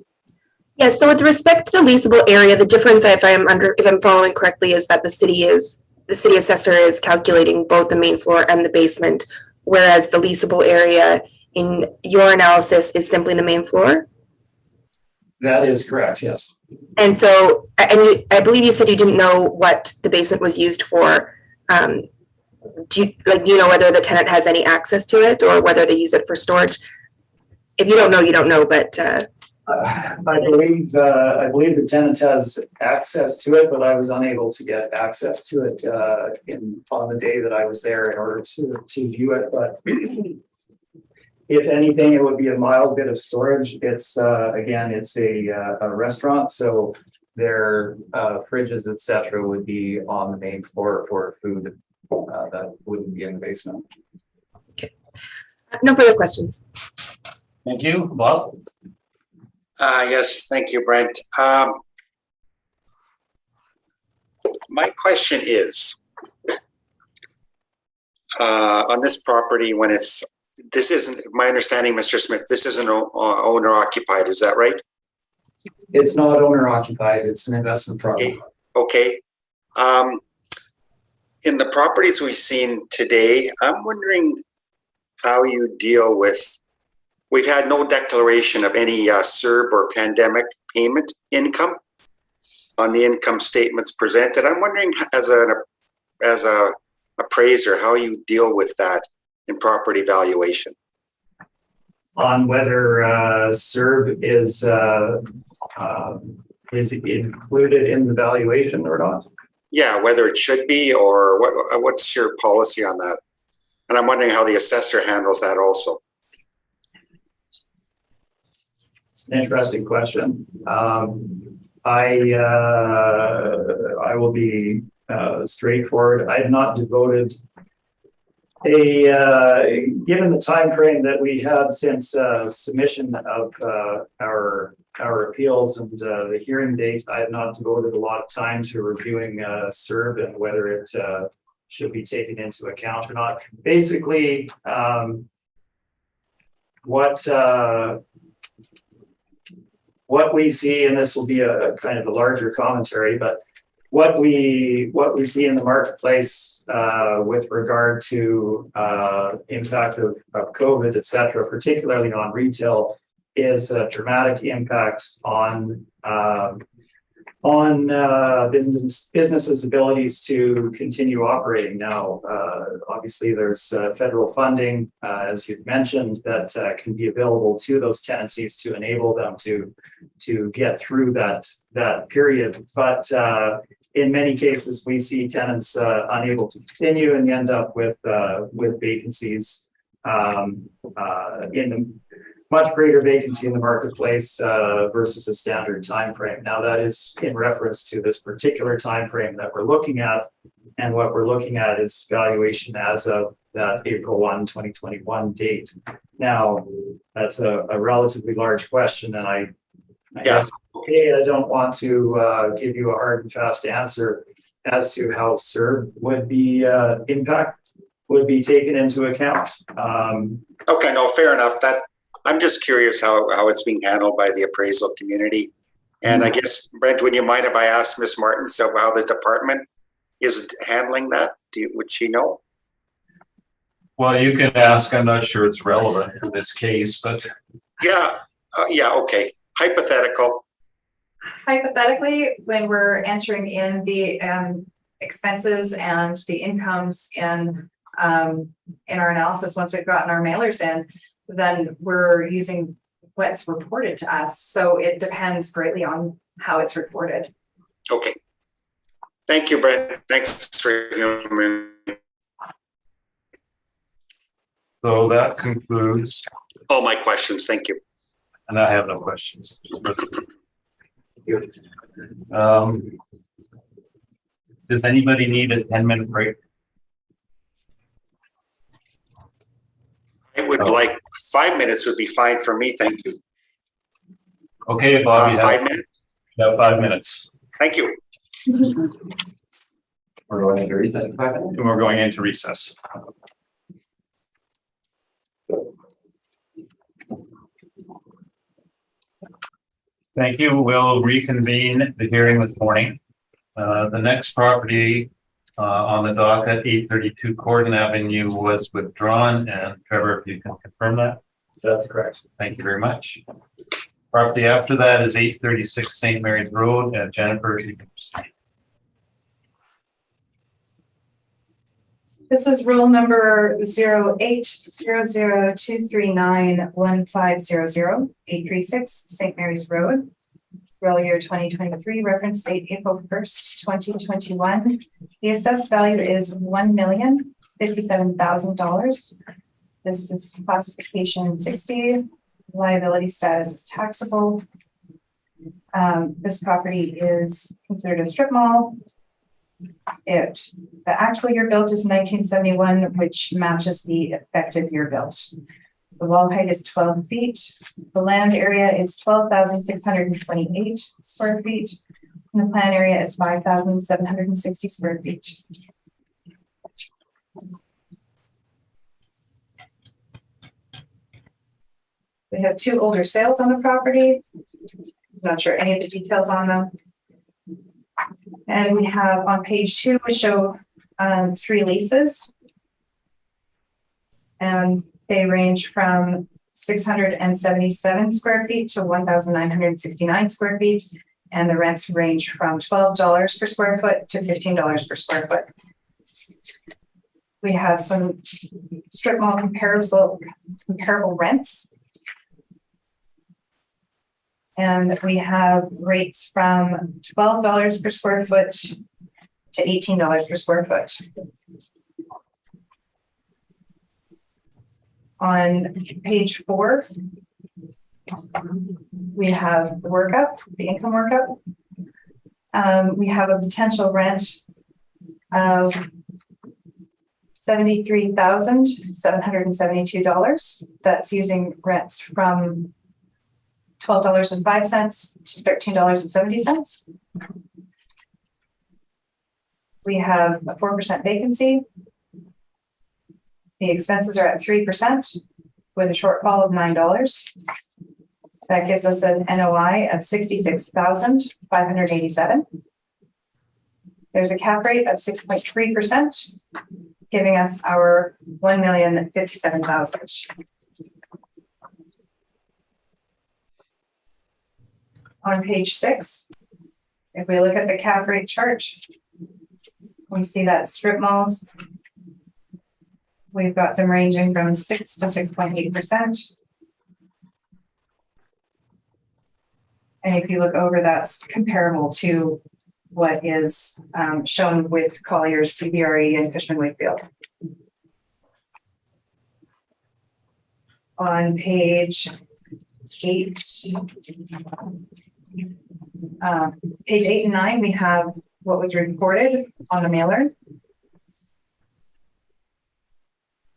Yes, so with respect to the leasable area, the difference, if I'm following correctly, is that the city assessor is calculating both the main floor and the basement, whereas the leasable area in your analysis is simply the main floor? That is correct, yes. And so, I believe you said you didn't know what the basement was used for. Do you know whether the tenant has any access to it or whether they use it for storage? If you don't know, you don't know, but I believe the tenant has access to it, but I was unable to get access to it on the day that I was there in order to view it. But if anything, it would be a mild bit of storage. It's again, it's a restaurant, so their fridges, etc., would be on the main floor for food that wouldn't be in the basement. no further questions. Thank you, Bob. Yes, thank you, Brent. My question is, on this property, this isn't, my understanding, Mr. Smith, this isn't owner occupied, is that right? It's not owner occupied, it's an investment property. Okay. In the properties we've seen today, I'm wondering how you deal with, we've had no declaration of any CERB or pandemic payment income on the income statements presented. I'm wondering, as a appraiser, how you deal with that in property valuation. On whether CERB is included in the valuation or not? Yeah, whether it should be, or what's your policy on that? And I'm wondering how the assessor handles that also. It's an interesting question. I will be straightforward. I have not devoted given the time frame that we had since submission of our appeals and the hearing date, I have not devoted a lot of time to reviewing CERB and whether it should be taken into account or not. Basically, what we see, and this will be a kind of a larger commentary, but what we see in the marketplace with regard to impact of COVID, et cetera, particularly on retail, is a dramatic impact on businesses' abilities to continue operating. Now, obviously, there's federal funding, as you've mentioned, that can be available to those tenancies to enable them to get through that period. But in many cases, we see tenants unable to continue and end up with vacancies much greater vacancy in the marketplace versus a standard time frame. Now, that is in reference to this particular time frame that we're looking at, and what we're looking at is valuation as of that April 1, 2021 date. Now, that's a relatively large question, and I guess, okay, I don't want to give you a hard and fast answer as to how CERB would be taken into account. Okay, no, fair enough. I'm just curious how it's being handled by the appraisal community. And I guess, Brent, would you mind if I ask Ms. Martin how the department is handling that? Would she know? Well, you can ask. I'm not sure it's relevant in this case, but yeah, okay. Hypothetical. Hypothetically, when we're entering in the expenses and the incomes in our analysis, once we've gotten our mailers in, then we're using what's reported to us. So it depends greatly on how it's reported. Okay. Thank you, Brent. Thanks for humoring. so that concludes. All my questions. Thank you. And I have no questions. Does anybody need a 10-minute break? I would like 5 minutes would be fine for me. Thank you. Okay, Bob, you 5 minutes. have 5 minutes. Thank you. We're going into recess in 5 minutes. And we're going into recess. Thank you. We'll reconvene the hearing this morning. The next property on the docket, 832 Corden Avenue, was withdrawn. And Trevor, if you can confirm that. That's correct. Thank you very much. Property after that is 836 St. Mary's Road. And Jennifer, you can proceed. This is roll number 08002391500836 St. Mary's Road. Roll year 2023, reference date April 1st, 2021. The assessed value is $1,057,000. This is classification 60. Liability status is taxable. This property is considered a strip mall. The actual year built is 1971, which matches the effective year built. The wall height is 12 feet. The land area is 12,628 square feet. And the plan area is 5,760 square feet. We have 2 older sales on the property. Not sure any of the details on them. And we have on page 2, we show 3 leases. And they range from 677 square feet to 1,969 square feet. And the rents range from $12 per square foot to $15 per square foot. We have some strip mall comparable rents. And we have rates from $12 per square foot to $18 per square foot. On page 4, we have the workup, the income workup. We have a potential rent of $73,772. That's using rents from $12.05 to $13.70. We have a 4% vacancy. The expenses are at 3% with a shortfall of $9. That gives us an NOI of $66,587. There's a cap rate of 6.3%, giving us our $1,057,000. On page 6, if we look at the cap rate chart, we see that strip malls, we've got them ranging from 6 to 6.8%. And if you look over, that's comparable to what is shown with Collier's, CBRE, and Cushman Wakefield. On page 8, page 8 and 9, we have what was reported on the mailer.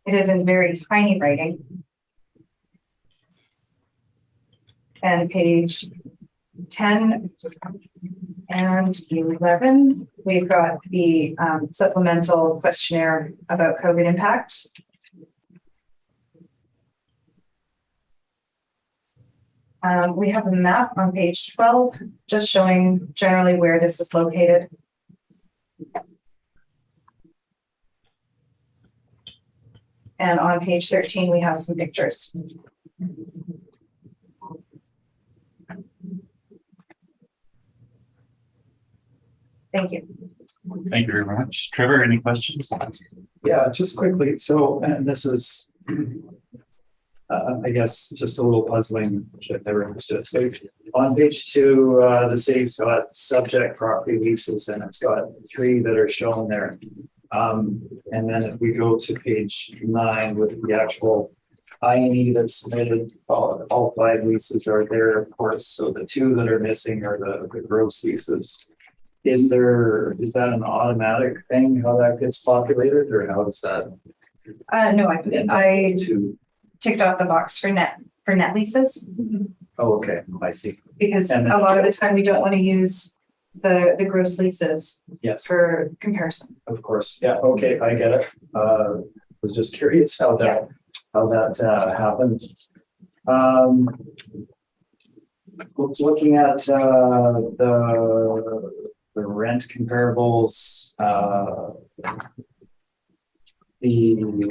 It is in very tiny writing. And page 10 and 11, we've got the supplemental questionnaire about COVID impact. We have a map on page 12, just showing generally where this is located. And on page 13, we have some pictures. Thank you. Thank you very much. Trevor, any questions? Yeah, just quickly. So, and this is, I guess, just a little puzzling, which I've never understood. So on page 2, the city's got subject property leases, and it's got 3 that are shown there. And then if we go to page 9 with the actual INE that's submitted, all 5 leases are there, of course. So the 2 that are missing are the gross leases. Is that an automatic thing, how that gets populated, or how does that? No, I ticked off the box for net leases. Oh, okay, I see. Because a lot of the time we don't want to use the gross leases. Yes, for comparison. of course. Yeah, okay, I get it. Was just curious how that happened. looking at the rent comparables, the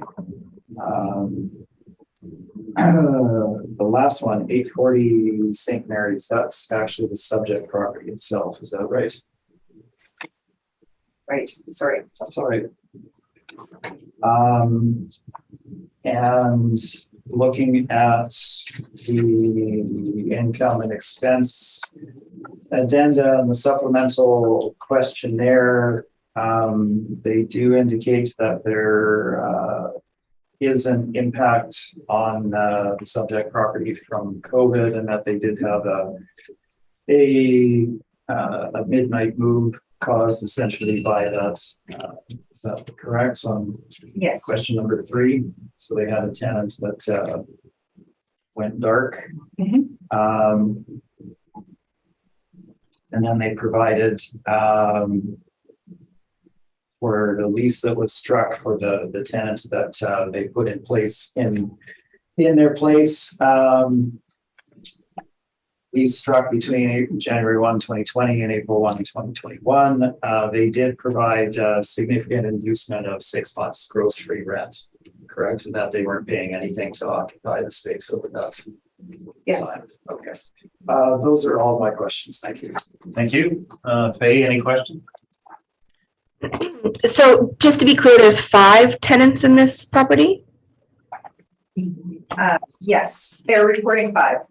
last one, 840 St. Mary's, that's actually the subject property itself. Is that right? Right, sorry. That's all right. And looking at the income and expense addenda and the supplemental questionnaire, they do indicate that there is an impact on the subject property from COVID, and that they did have a midnight move caused essentially by that. Is that correct? So on Yes. question number 3, so they had a tenant that went dark. And then they provided for the lease that was struck for the tenant that they put in place in their place. Lease struck between January 1, 2020 and April 1, 2021. They did provide significant inducement of 6 months gross free rent, correct? And that they weren't paying anything to occupy the space over that Yes. time. Okay. Those are all my questions. Thank you. Thank you. Faye, any questions? So just to be clear, there's 5 tenants in this property? Yes, they're reporting 5.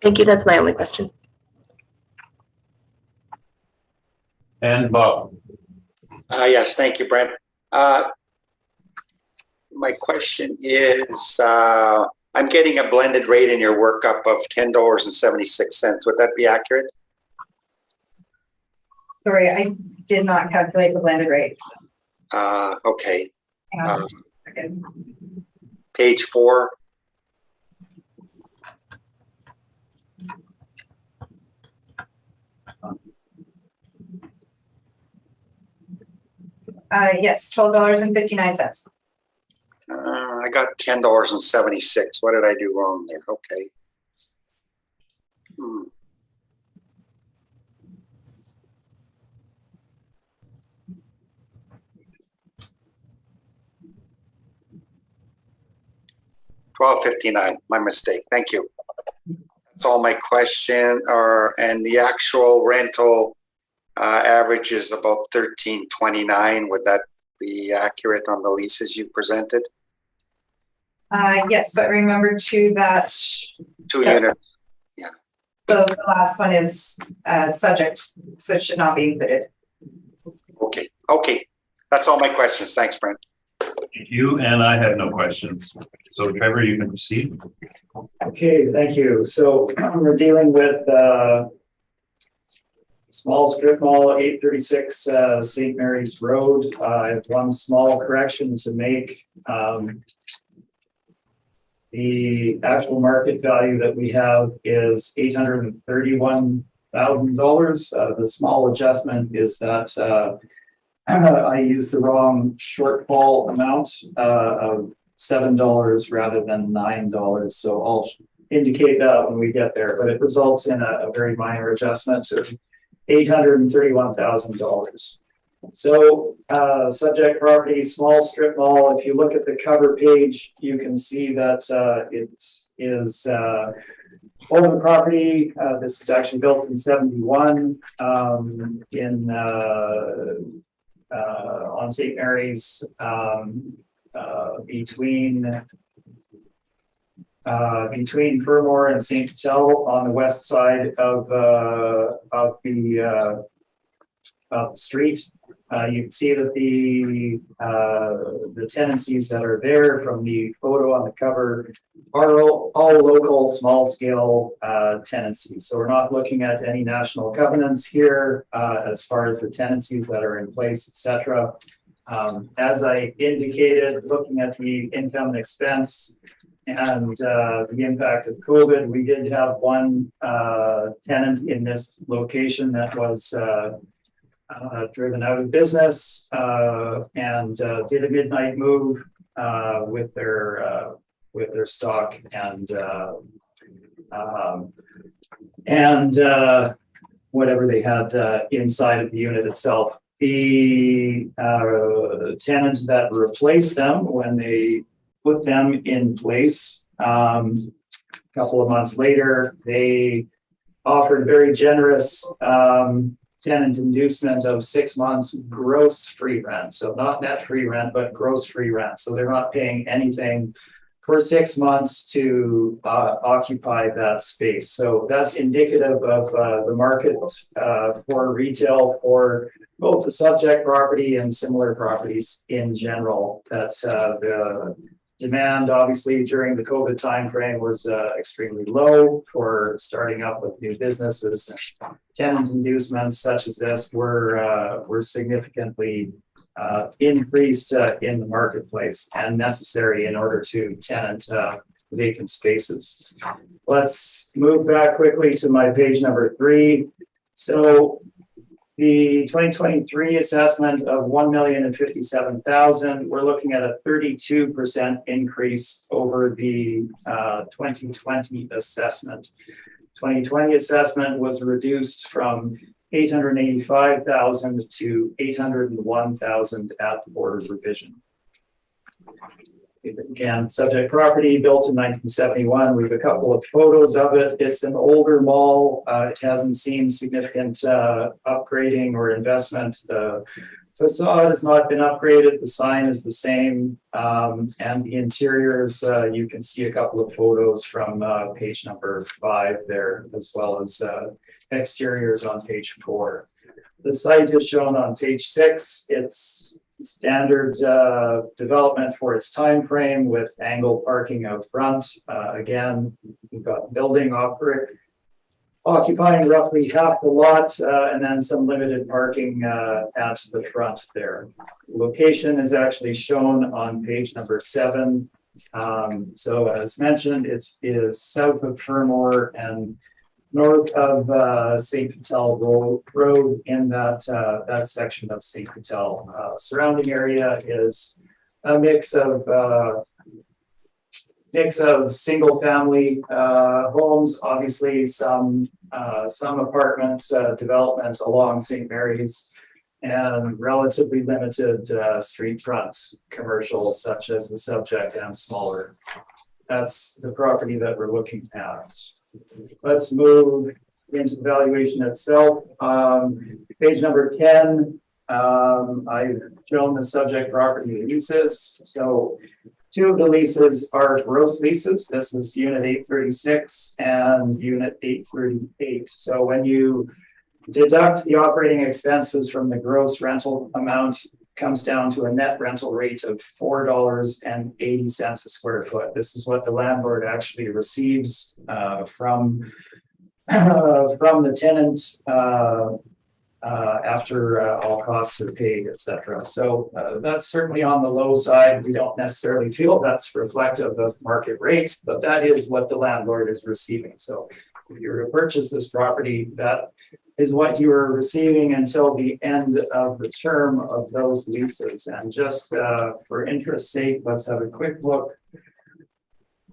Thank you. That's my only question. And Bob? Yes, thank you, Brent. My question is, I'm getting a blended rate in your workup of $10.76. Would that be accurate? Sorry, I did not calculate the blended rate. Okay. Okay. Page 4. Yes, $12.59. I got $10.76. What did I do wrong there? Okay. $12.59. My mistake. Thank you. That's all my question. And the actual rental average is about $13.29. Would that be accurate on the leases you presented? Yes, but remember too that 2 units. the last one is subject, so it should not be included. Okay. Okay. That's all my questions. Thanks, Brent. Thank you, and I have no questions. So Trevor, you can proceed. Okay, thank you. So we're dealing with small strip mall, 836 St. Mary's Road. I have one small correction to make. The actual market value that we have is $831,000. The small adjustment is that I used the wrong shortfall amount of $7 rather than $9. So I'll indicate that when we get there, but it results in a very minor adjustment of $831,000. So subject property, small strip mall. If you look at the cover page, you can see that it is older property. This is actually built in 71 on St. Mary's between Fermor and St. Patel on the west side of the street. You can see that the tenancies that are there from the photo on the cover are all local, small scale tenancies. So we're not looking at any national covenants here as far as the tenancies that are in place, etc. As I indicated, looking at the income and expense and the impact of COVID, we did have one tenant in this location that was driven out of business and did a midnight move with their stock and and whatever they had inside of the unit itself. The tenant that replaced them when they put them in place, a couple of months later, they offered very generous tenant inducement of 6 months gross free rent. So not net free rent, but gross free rent. So they're not paying anything for 6 months to occupy that space. So that's indicative of the market for retail for both the subject property and similar properties in general. That the demand, obviously, during the COVID timeframe was extremely low for starting up with new businesses. Tenant inducements such as this were significantly increased in the marketplace and necessary in order to tenant vacant spaces. Let's move back quickly to my page number 3. So the 2023 assessment of $1,057,000, we're looking at a 32% increase over the 2020 assessment. 2020 assessment was reduced from $885,000 to $801,000 at the Board of Revision. Again, subject property built in 1971. We have a couple of photos of it. It's an older mall. It hasn't seen significant upgrading or investment. The facade has not been upgraded. The sign is the same. And the interiors, you can see a couple of photos from page number 5 there, as well as exteriors on page 4. The site is shown on page 6. It's standard development for its time frame with angled parking out front. Again, you've got building occupying roughly half the lot, and then some limited parking at the front there. Location is actually shown on page number 7. So as mentioned, it is south of Fermor and north of St. Patel Road in that section of St. Patel. Surrounding area is a mix of single family homes, obviously some apartment development along St. Mary's, and relatively limited street front commercial such as the subject and smaller. That's the property that we're looking at. Let's move into the valuation itself. Page number 10, I've shown the subject property leases. So 2 of the leases are gross leases. This is unit 836 and unit 838. So when you deduct the operating expenses from the gross rental amount, comes down to a net rental rate of $4.80 a square foot. This is what the landlord actually receives from the tenant after all costs are paid, etc. So that's certainly on the low side. We don't necessarily feel that's reflective of market rate, but that is what the landlord is receiving. So if you were to purchase this property, that is what you are receiving until the end of the term of those leases. And just for interest's sake, let's have a quick look.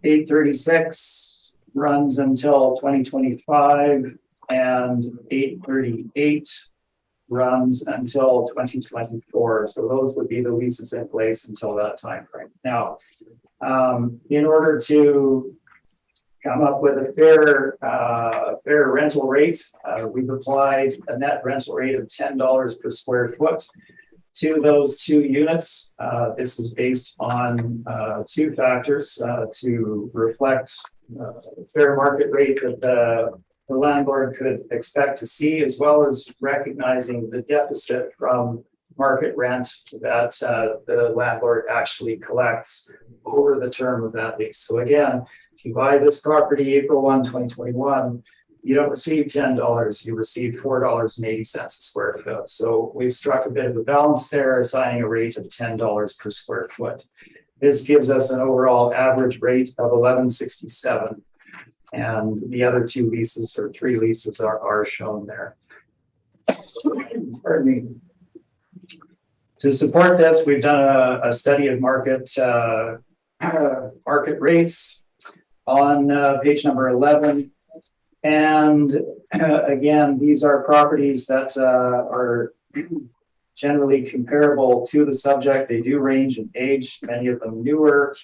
836 runs until 2025 and 838 runs until 2024. So those would be the leases in place until that time frame. Now, in order to come up with a fair rental rate, we've applied a net rental rate of $10 per square foot to those 2 units. This is based on 2 factors to reflect the fair market rate that the landlord could expect to see, as well as recognizing the deficit from market rent that the landlord actually collects over the term of that lease. So again, if you buy this property April 1, 2021, you don't receive $10, you receive $4.80 a square foot. So we've struck a bit of a balance there, assigning a rate of $10 per square foot. This gives us an overall average rate of $11.67. And the other 2 leases or 3 leases are shown there. Pardon me. To support this, we've done a study of market rates. on page number 11. And again, these are properties that are generally comparable to the subject. They do range in age, many of them newer,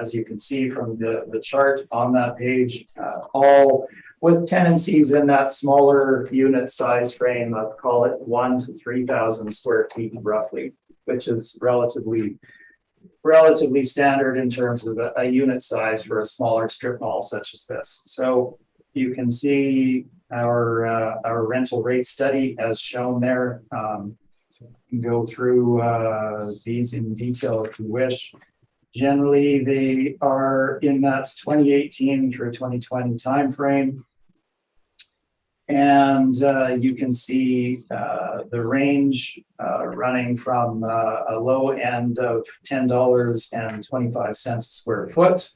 as you can see from the chart on that page, all with tenancies in that smaller unit size frame of, call it 1,000 to 3,000 square feet roughly, which is relatively standard in terms of a unit size for a smaller strip mall such as this. So you can see our rental rate study as shown there. You can go through these in detail if you wish. Generally, they are in that 2018 through 2020 timeframe. And you can see the range running from a low end of $10.25 a square foot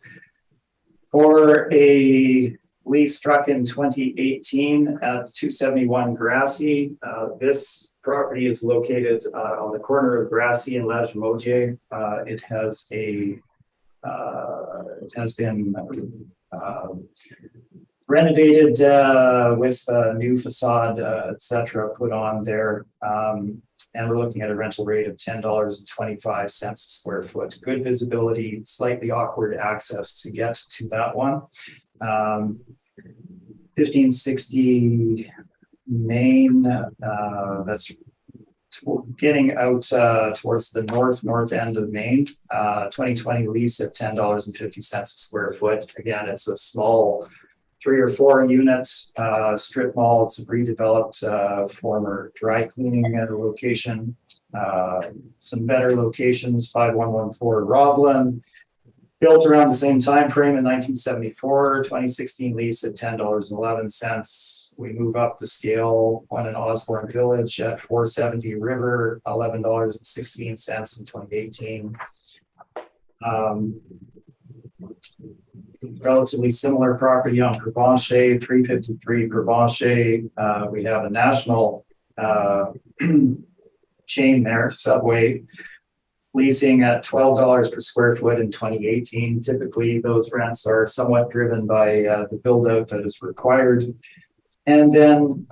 for a lease struck in 2018 at 271 Grassy. This property is located on the corner of Grassy and Lagimodier. It has been renovated with a new facade, etc., put on there. And we're looking at a rental rate of $10.25 a square foot. Good visibility, slightly awkward access to get to that one. 1560 Main, that's getting out towards the north end of Maine. 2020 lease at $10.50 a square foot. Again, it's a small 3 or 4 units strip mall. It's a redeveloped former dry cleaning location. Some better locations, 5114 Roblin. Built around the same time frame in 1974, 2016 lease at $10.11. We move up the scale, one in Osborne Village at 470 River, $11.16 in 2018. Relatively similar property on Provencher, 353 Provencher. We have a national chain there, Subway, leasing at $12 per square foot in 2018. Typically, those rents are somewhat driven by the build out that is required. And then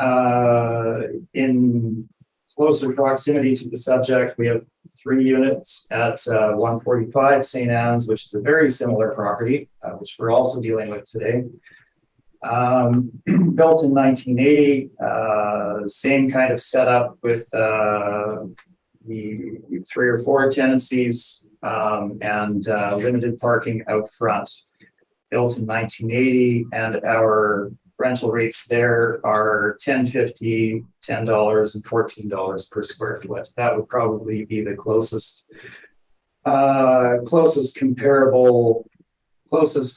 in closer proximity to the subject, we have 3 units at 145 St. Anne's, which is a very similar property, which we're also dealing with today. Built in 1980, same kind of setup with the 3 or 4 tenancies and limited parking out front. Built in 1980, and our rental rates there are $10.50, $10, and $14 per square foot. That would probably be the closest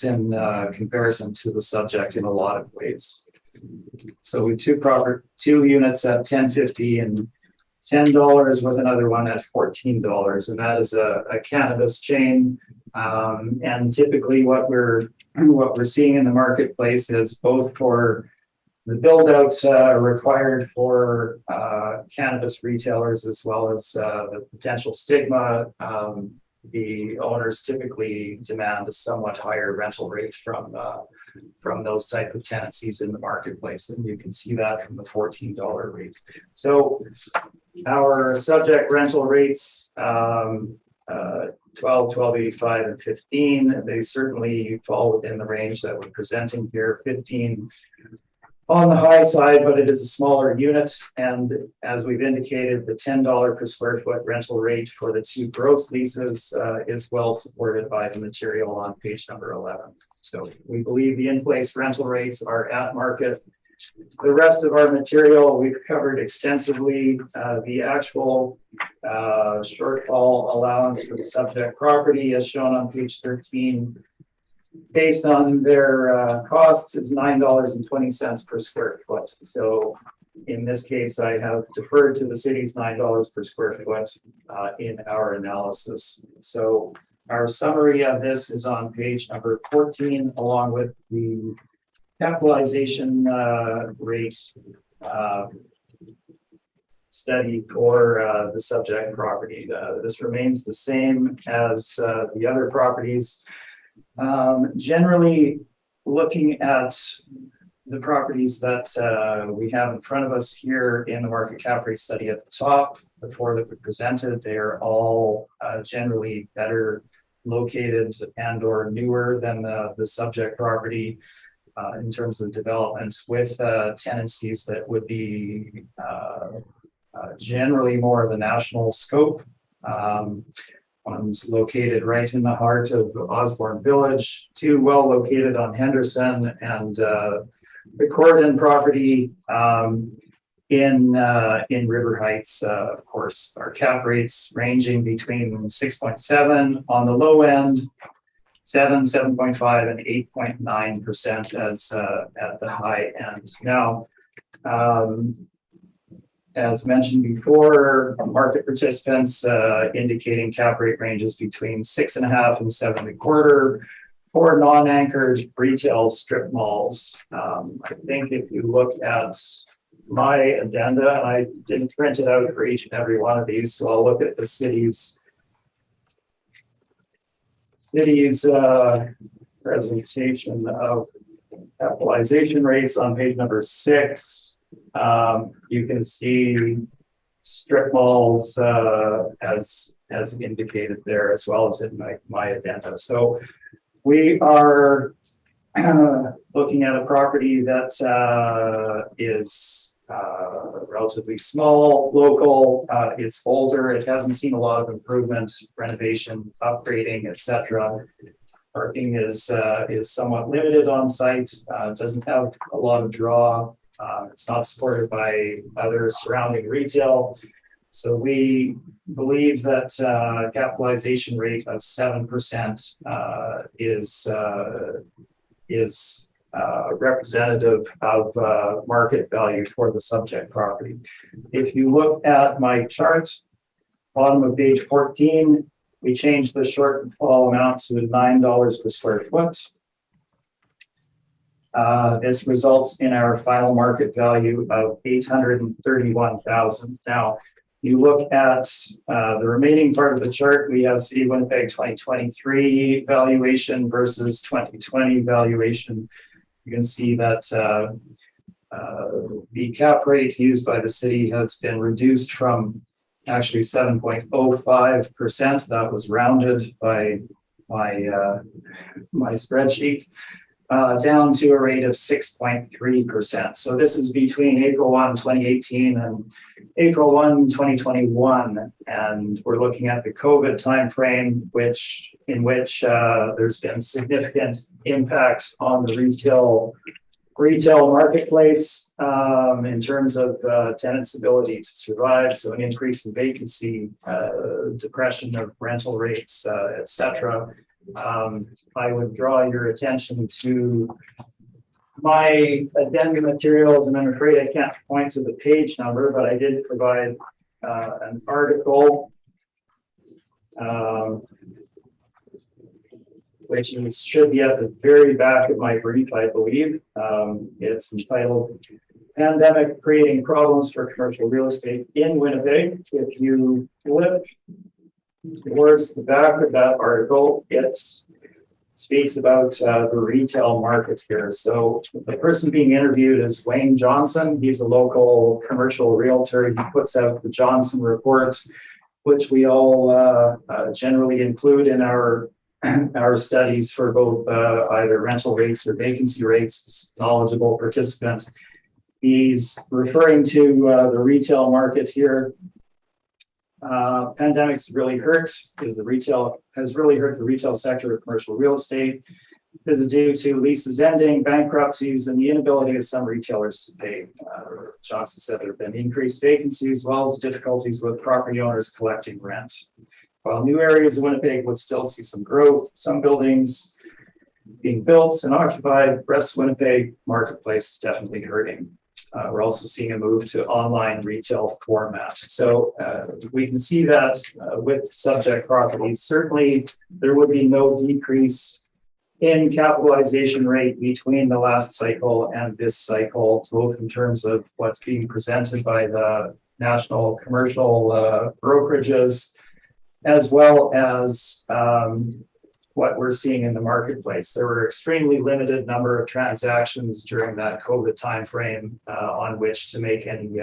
in comparison to the subject in a lot of ways. So we 2 units at $10.50 and $10 with another one at $14, and that is a cannabis chain. And typically what we're seeing in the marketplace is both for the build out required for cannabis retailers, as well as the potential stigma. The owners typically demand a somewhat higher rental rate from those type of tenancies in the marketplace, and you can see that from the $14 rate. So our subject rental rates, 12, 12.85, and 15. They certainly fall within the range that we're presenting here. 15 on the high side, but it is a smaller unit. And as we've indicated, the $10 per square foot rental rate for the 2 gross leases is well supported by the material on page number 11. So we believe the in-place rental rates are at market. The rest of our material we've covered extensively. The actual shortfall allowance for the subject property, as shown on page 13, based on their costs, is $9.20 per square foot. So in this case, I have deferred to the city's $9 per square foot in our analysis. So our summary of this is on page number 14, along with the capitalization rate study for the subject property. This remains the same as the other properties. Generally, looking at the properties that we have in front of us here in the market cap rate study at the top, the four that we presented, they are all generally better located and or newer than the subject property in terms of development, with tenancies that would be generally more of a national scope. One's located right in the heart of Osborne Village, two well located on Henderson, and the Corydon property in River Heights. Of course, our cap rates ranging between 6.7 on the low end, 7.5, and 8.9% as at the high end. Now, as mentioned before, market participants indicating cap rate ranges between 6.5 and 7.25 for non-anchored retail strip malls. I think if you look at my addenda, and I didn't print it out for each and every one of these, so I'll look at the city's presentation of capitalization rates on page number 6. You can see strip malls as indicated there, as well as in my addenda. So we are looking at a property that is relatively small, local. It's older. It hasn't seen a lot of improvement, renovation, upgrading, etc. Parking is somewhat limited on site. Doesn't have a lot of draw. It's not supported by other surrounding retail. So we believe that capitalization rate of 7% is representative of market value for the subject property. If you look at my chart, bottom of page 14, we changed the shortfall amount to $9 per square foot. This results in our final market value of $831,000. Now, you look at the remaining part of the chart, we have City of Winnipeg 2023 valuation versus 2020 valuation. You can see that the cap rate used by the city has been reduced from actually 7.05%. That was rounded by my spreadsheet. Down to a rate of 6.3%. So this is between April 1, 2018 and April 1, 2021. And we're looking at the COVID timeframe, in which there's been significant impact on the retail marketplace in terms of tenants' ability to survive. So an increase in vacancy, depression of rental rates, etc. I would draw your attention to my addendum materials, and I'm afraid I can't point to the page number, but I did provide an article which should be at the very back of my brief, I believe. It's entitled "Pandemic Creating Problems for Commercial Real Estate in Winnipeg." If you flip towards the back of that article, it speaks about the retail market here. So the person being interviewed is Wayne Johnson. He's a local commercial realtor. He puts out the Johnson Report, which we all generally include in our studies for both either rental rates or vacancy rates. Knowledgeable participant. He's referring to the retail market here. Pandemics really hurt because the retail has really hurt the retail sector of commercial real estate. This is due to leases ending, bankruptcies, and the inability of some retailers to pay. Johnson said there have been increased vacancies, as well as difficulties with property owners collecting rent. While new areas of Winnipeg would still see some growth, some buildings being built and occupied, the rest of Winnipeg marketplace is definitely hurting. We're also seeing a move to online retail format. So we can see that with subject properties. Certainly, there would be no decrease in capitalization rate between the last cycle and this cycle, both in terms of what's being presented by the national commercial brokerages, as well as what we're seeing in the marketplace. There were extremely limited number of transactions during that COVID timeframe on which to make any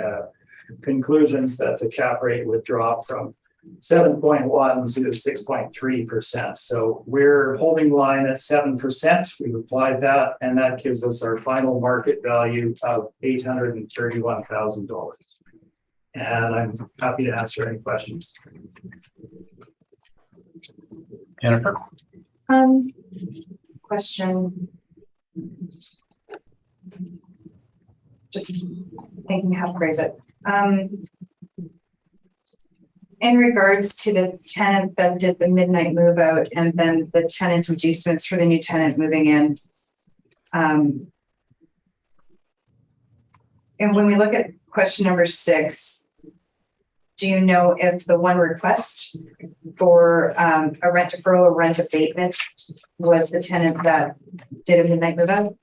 conclusions that the cap rate would drop from 7.1 to 6.3%. So we're holding line at 7%. We've applied that, and that gives us our final market value of $831,000. And I'm happy to answer any questions. Jennifer? Question. Just thinking how to phrase it. In regards to the tenant that did the midnight move out and then the tenant inducements for the new tenant moving in. And when we look at question number 6, do you know if the one request for a rent deferral or rent abatement was the tenant that did a midnight move out?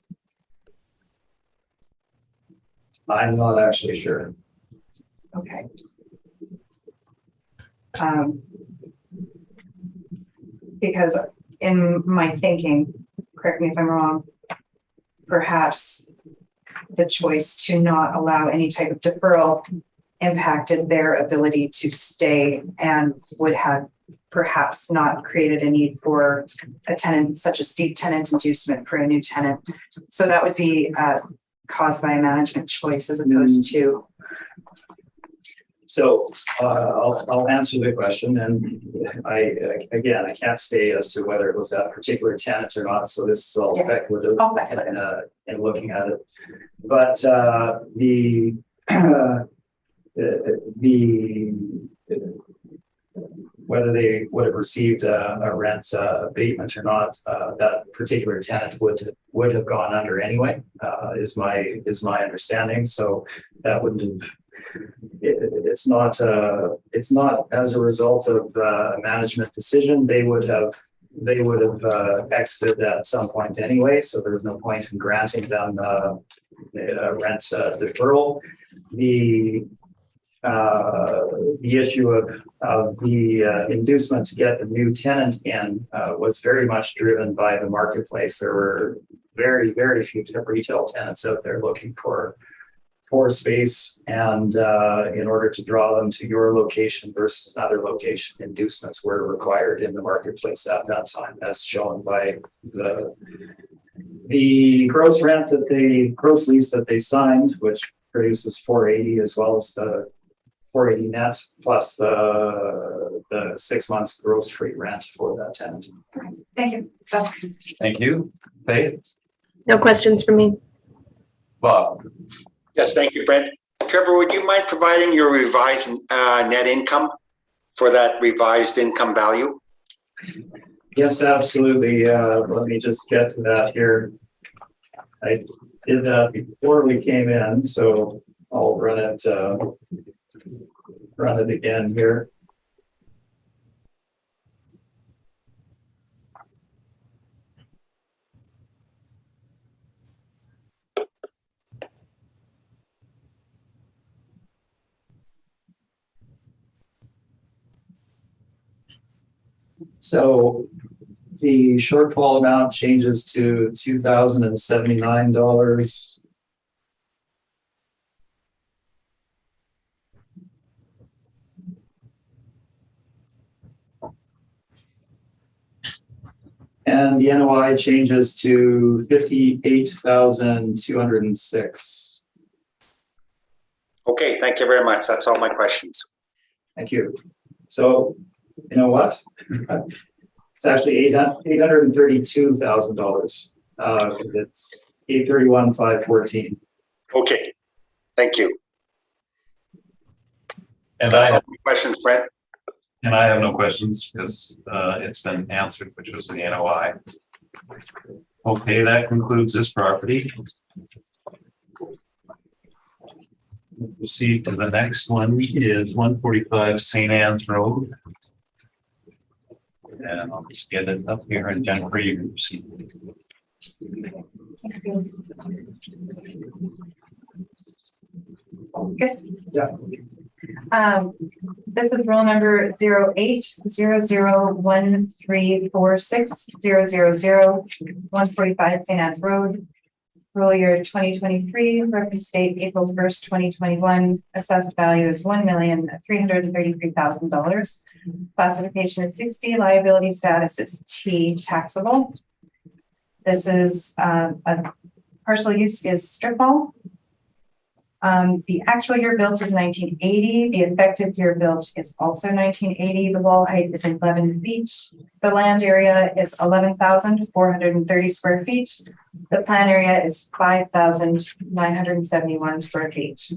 I'm not actually sure. Okay. Because in my thinking, correct me if I'm wrong, perhaps the choice to not allow any type of deferral impacted their ability to stay and would have perhaps not created a need for a tenant, such a steep tenant inducement for a new tenant. So that would be caused by a management choice as opposed to. So I'll answer the question, and I can't say as to whether it was that particular tenant or not. So this is all speculative. All speculative. In looking at it, but whether they would have received a rent abatement or not, that particular tenant would have gone under anyway. Is my understanding. So that wouldn't have. It's not as a result of a management decision. They would have exited at some point anyway. So there was no point in granting them a rent deferral. The issue of the inducement to get the new tenant in was very much driven by the marketplace. There were very, very few retail tenants out there looking for space, and in order to draw them to your location versus another location, inducements were required in the marketplace at that time, as shown by the gross lease that they signed, which produces 480, as well as the 480 net plus the 6 months gross free rent for that tenant. Thank you. Thank you. Faith? No questions for me. Bob? Yes, thank you, Brent. Trevor, would you mind providing your revised net income for that revised income value? Yes, absolutely. Let me just get to that here. I did that before we came in, so I'll run it again here. So the shortfall amount changes to $2,079. And the NOI changes to $58,206. Okay, thank you very much. That's all my questions. Thank you. So, you know what? It's actually $832,000. It's $831,514. Okay, thank you. And I have Questions, Brent? no questions because it's been answered, which was the NOI. Okay, that concludes this property. We'll proceed to the next one is 145 St. Anne's Road. And I'll just get it up here, and Jennifer, you can proceed. Good. Yeah. This is roll number 08001346000145 St. Anne's Road. Roll year 2023, reference date April 1st, 2021. Assessed value is $1,333,000. Classification is 60. Liability status is T, taxable. This is a partial use is strip mall. The actual year built is 1980. The effective year built is also 1980. The wall height is 11 feet. The land area is 11,430 square feet. The plan area is 5,971 square feet.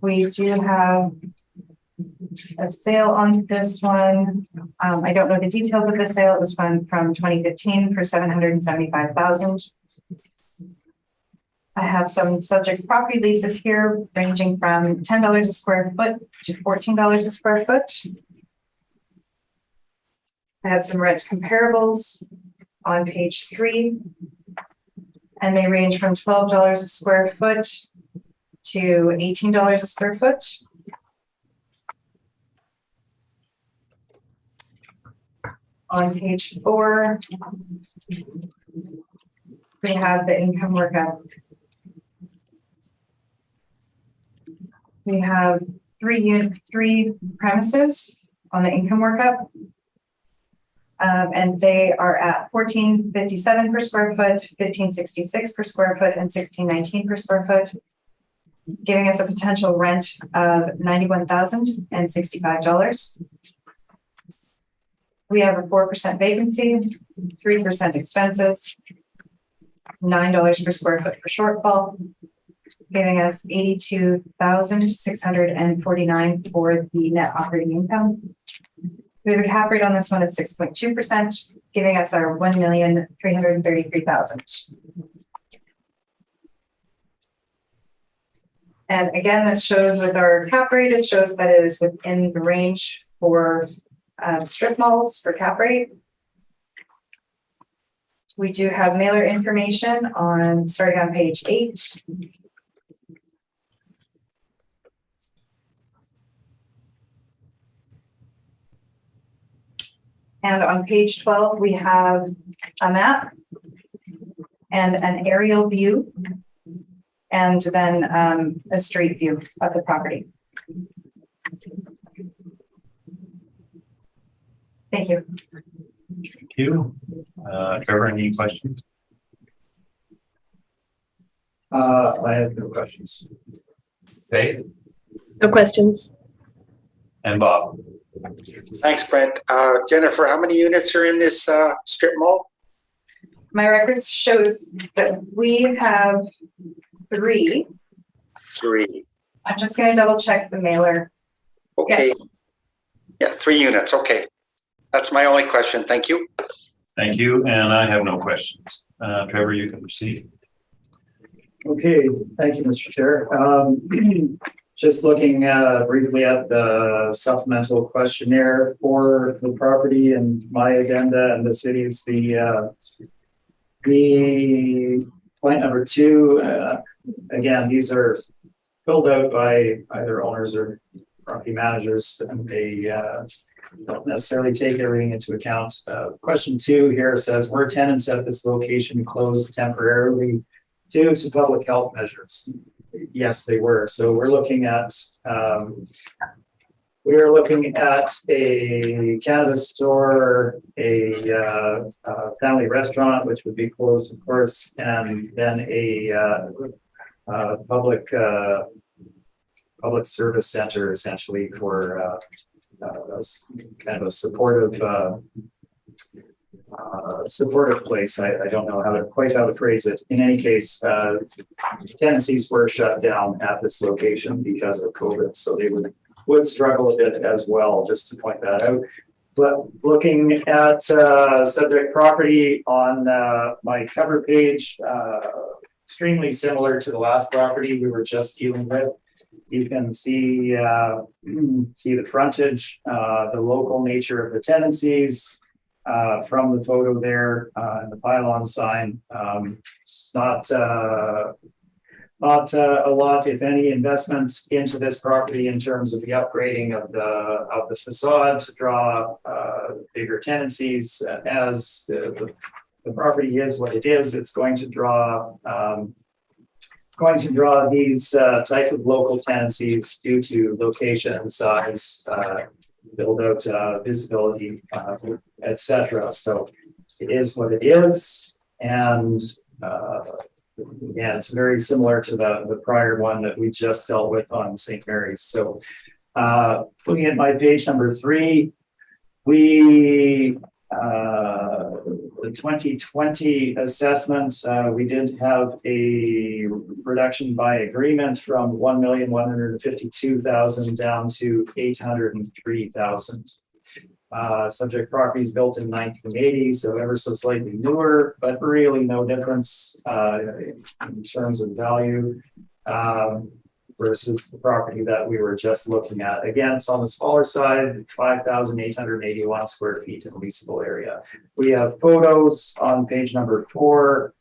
We do have a sale on this one. I don't know the details of the sale. It was from 2015 for $775,000. I have some subject property leases here ranging from $10 a square foot to $14 a square foot. I have some rent comparables on page 3, and they range from $12 a square foot to $18 a square foot. On page 4, we have the income workup. We have three premises on the income workup. And they are at $14.57 per square foot, $15.66 per square foot, and $16.19 per square foot, giving us a potential rent of $91,065. We have a 4% vacancy, 3% expenses, $9 per square foot for shortfall, giving us $82,649 for the net operating income. We have a cap rate on this one of 6.2%, giving us our $1,333,000. And again, this shows with our cap rate, it shows that it is within the range for strip malls for cap rate. We do have mailer information on starting on page 8. And on page 12, we have a map and an aerial view, and then a street view of the property. Thank you. Thank you. Trevor, any questions? I have no questions. Okay, No questions. and Bob. Thanks, Brent. Jennifer, how many units are in this strip mall? My records show that we have 3. 3. I'm just going to double check the mailer. Okay. Yeah, 3 units. Okay. That's my only question. Thank you. Thank you, and I have no questions. Trevor, you can proceed. Okay, thank you, Mr. Chair. Just looking briefly at the supplemental questionnaire for the property and my agenda and the city's, the point number 2, again, these are filled out by either owners or property managers, and they don't necessarily take everything into account. Question 2 here says, were tenants at this location closed temporarily due to public health measures? Yes, they were. So we're looking at a cannabis store, a family restaurant, which would be closed, of course, and then a public service center, essentially, for kind of a supportive place. I don't know quite how to phrase it. In any case, tenancies were shut down at this location because of COVID, so they would struggle a bit as well, just to point that out. But looking at subject property on my cover page, extremely similar to the last property we were just dealing with. You can see the frontage, the local nature of the tenancies from the photo there, and the pylon sign. Not Not a lot, if any, investments into this property in terms of the upgrading of the facade to draw bigger tenancies. As the property is what it is, it's going to draw these type of local tenancies due to location, size, build out, visibility, etc. So it is what it is, and yeah, it's very similar to the prior one that we just dealt with on St. Mary's. So looking at my page number 3, we the 2020 assessment, we did have a reduction by agreement from 1,152,000 down to 803,000. Subject property is built in 1980, so ever so slightly newer, but really no difference in terms of value versus the property that we were just looking at. Again, it's on the smaller side, 5,881 square feet in leasable area. We have photos on page number 4,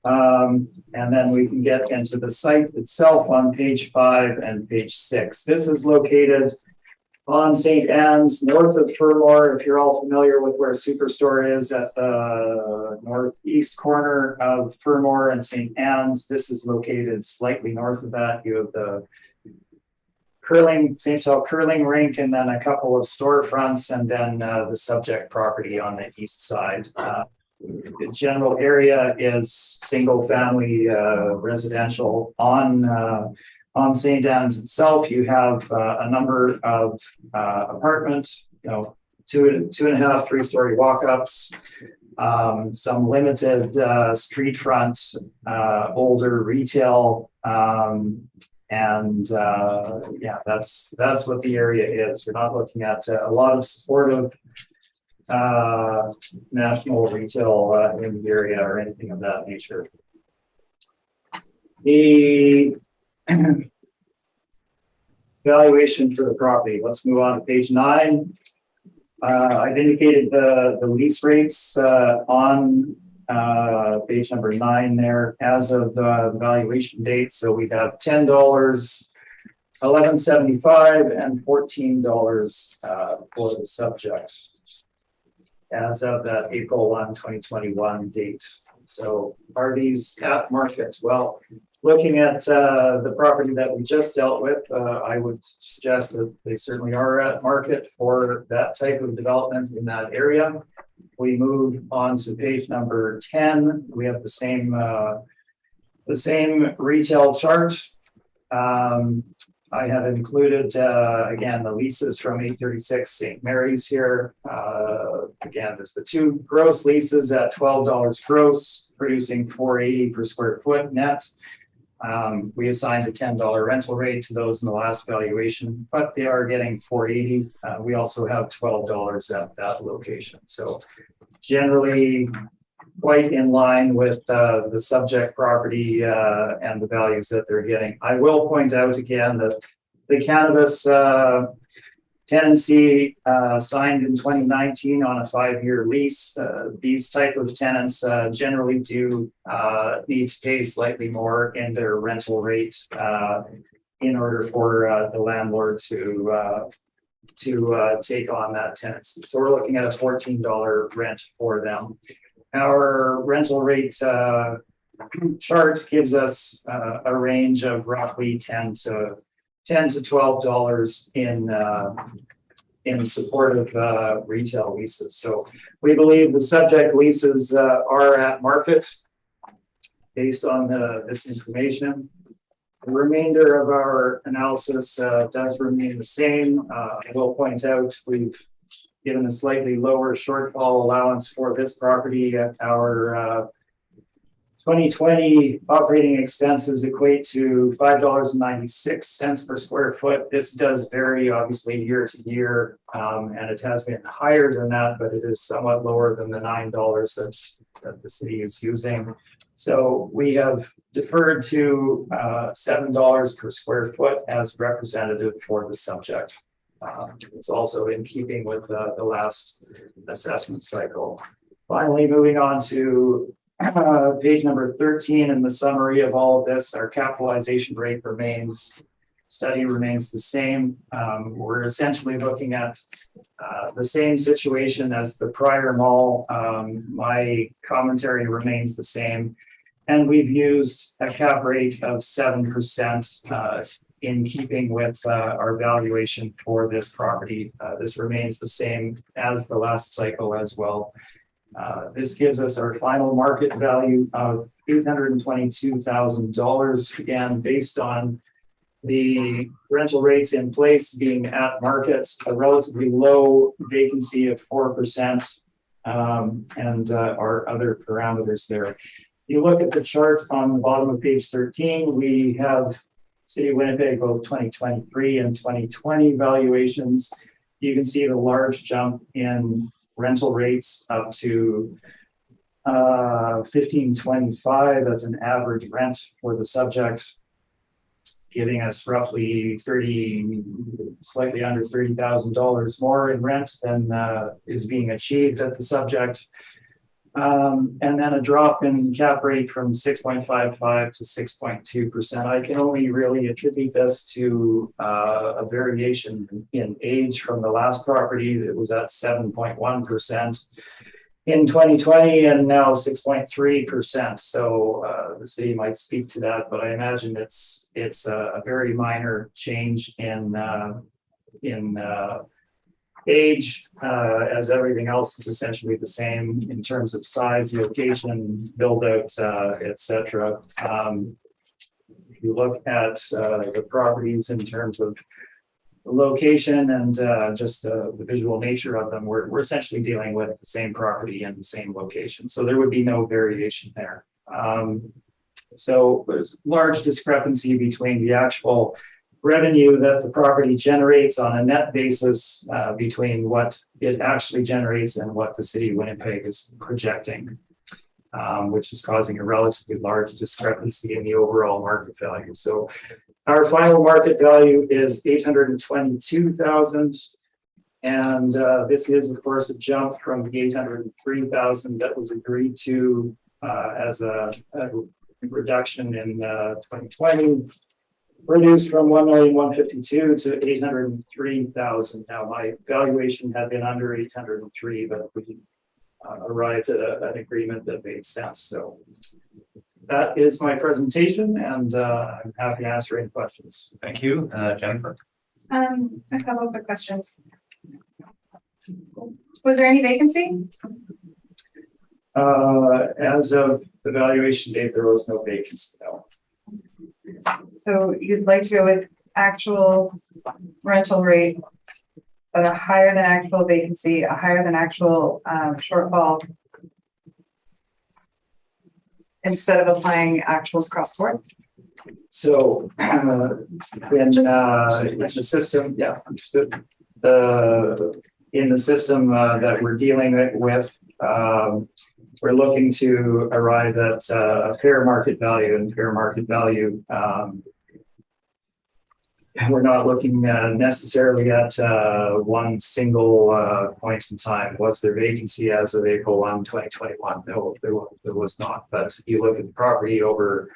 and then we can get into the site itself on page 5 and page 6. This is located on St. Anne's, north of Fermor. If you're all familiar with where Superstore is, at the northeast corner of Fermor and St. Anne's, this is located slightly north of that. You have the St. Paul curling rink, and then a couple of storefronts, and then the subject property on the east side. The general area is single family residential. On St. Anne's itself, you have a number of apartments, 2.5, 3-story walk-ups, some limited street front, older retail, and yeah, that's what the area is. You're not looking at a lot of supportive national retail in the area or anything of that nature. The valuation for the property. Let's move on to page 9. I've indicated the lease rates on page number 9 there as of the valuation date. So we have $10, $11.75, and $14 for the subject as of that April 1, 2021 date. So are these at market? Well, looking at the property that we just dealt with, I would suggest that they certainly are at market for that type of development in that area. We move on to page number 10. We have the same retail chart. I have included, again, the leases from 836 St. Mary's here. Again, there's the 2 gross leases at $12 gross, producing $480 per square foot net. We assigned a $10 rental rate to those in the last valuation, but they are getting $480. We also have $12 at that location. So generally quite in line with the subject property and the values that they're getting. I will point out again that the cannabis tenancy signed in 2019 on a 5-year lease. These type of tenants generally do need to pay slightly more in their rental rate in order for the landlord to take on that tenancy. So we're looking at a $14 rent for them. Our rental rate chart gives us a range of roughly $10 to $12 in support of retail leases. So we believe the subject leases are at market based on this information. The remainder of our analysis does remain the same. I will point out we've given a slightly lower shortfall allowance for this property. Our 2020 operating expenses equate to $5.96 per square foot. This does vary obviously year to year, and it has been higher than that, but it is somewhat lower than the $9 that the city is using. So we have deferred to $7 per square foot as representative for the subject. It's also in keeping with the last assessment cycle. Finally, moving on to page number 13 in the summary of all of this, our capitalization rate study remains the same. We're essentially looking at the same situation as the prior mall. My commentary remains the same. And we've used a cap rate of 7% in keeping with our valuation for this property. This remains the same as the last cycle as well. This gives us our final market value of $822,000, again, based on the rental rates in place being at market, a relatively low vacancy of 4%, and our other parameters there. You look at the chart on the bottom of page 13, we have City of Winnipeg, both 2023 and 2020 valuations. You can see the large jump in rental rates up to $15.25 as an average rent for the subject, giving us roughly slightly under $30,000 more in rent than is being achieved at the subject. And then a drop in cap rate from 6.55 to 6.2%. I can only really attribute this to a variation in age from the last property that was at 7.1% in 2020 and now 6.3%. So the city might speak to that, but I imagine it's a very minor change in age, as everything else is essentially the same in terms of size, location, build out, etc. If you look at the properties in terms of the location and just the visual nature of them, we're essentially dealing with the same property in the same location. So there would be no variation there. So there's large discrepancy between the actual revenue that the property generates on a net basis between what it actually generates and what the city of Winnipeg is projecting, which is causing a relatively large discrepancy in the overall market value. So our final market value is $822,000. And this is, of course, a jump from the $803,000 that was agreed to as a reduction in 2020. Reduced from $1,152,000 to $803,000. Now, my valuation had been under $803,000, but we arrived at an agreement that made sense. So that is my presentation, and I'm happy to answer any questions. Thank you, Jennifer. A couple of quick questions. Was there any vacancy? As of the valuation date, there was no vacancy. No. So you'd like to go with actual rental rate, but a higher than actual vacancy, a higher than actual shortfall, instead of applying actuals across the board? So in the system, yeah, understood. In the system that we're dealing with, we're looking to arrive at a fair market value, and fair market value. We're not looking necessarily at one single point in time. Was there vacancy as of April 1, 2021? No, there was not. But you look at the property over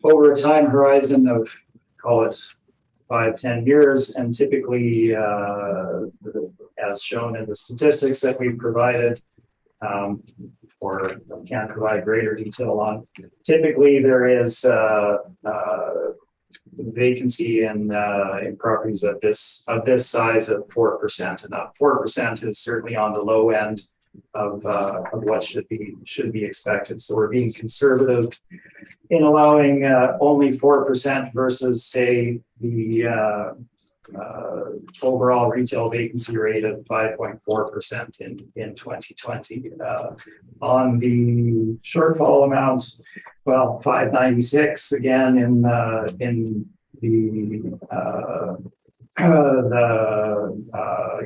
a time horizon of, call it 5-10 years, and typically, as shown in the statistics that we've provided, or can't provide greater detail on. Typically, there is vacancy in properties of this size of 4%, and 4% is certainly on the low end of what should be expected. So we're being conservative in allowing only 4% versus, say, the overall retail vacancy rate of 5.4% in 2020. On the shortfall amounts, well, 596 again in the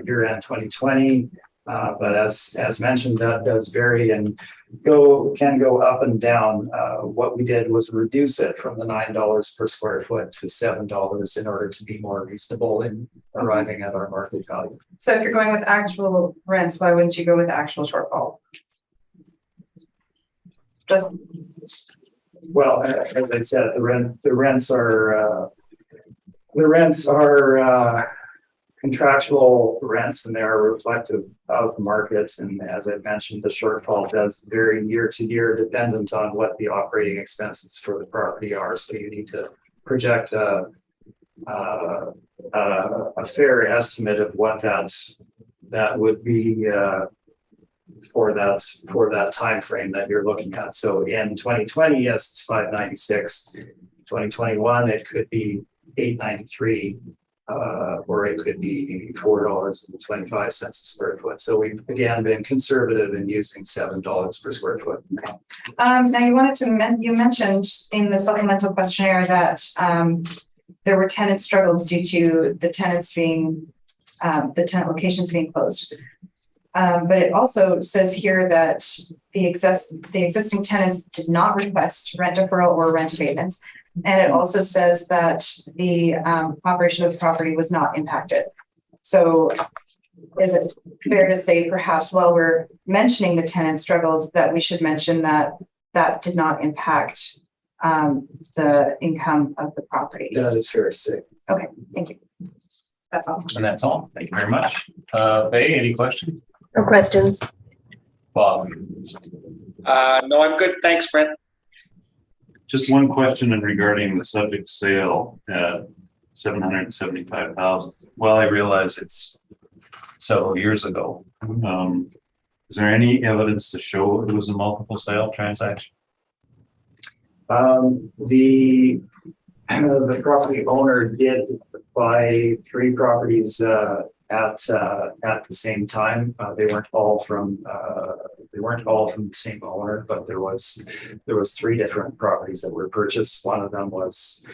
year-end 2020. But as mentioned, that does vary and can go up and down. What we did was reduce it from the $9 per square foot to $7 in order to be more reasonable in arriving at our market value. So if you're going with actual rents, why wouldn't you go with actual shortfall? Just, Well, as I said, the rents are contractual rents, and they are reflective of the market. And as I mentioned, the shortfall does vary year to year, dependent on what the operating expenses for the property are. So you need to project a fair estimate of what that would be for that time frame that you're looking at. So in 2020, yes, it's 596. 2021, it could be 893, or it could be $4.25 a square foot. So we've again been conservative in using $7 per square foot. now you mentioned in the supplemental questionnaire that there were tenant struggles due to the tenants being the tenant locations being closed. But it also says here that the existing tenants did not request rent deferral or rent abatements. And it also says that the operation of the property was not impacted. So is it fair to say perhaps while we're mentioning the tenant struggles that we should mention that that did not impact the income of the property? That is fair to say. Okay, thank you. That's all. And that's all. Thank you very much. Faye, any questions? No questions. Bob? No, I'm good. Thanks, Brent. Just one question in regarding the subject sale at 775,000. Well, I realize it's several years ago. Is there any evidence to show it was a multiple sale transaction? The property owner did buy 3 properties at the same time. They weren't all from the same owner, but there was 3 different properties that were purchased. One of them was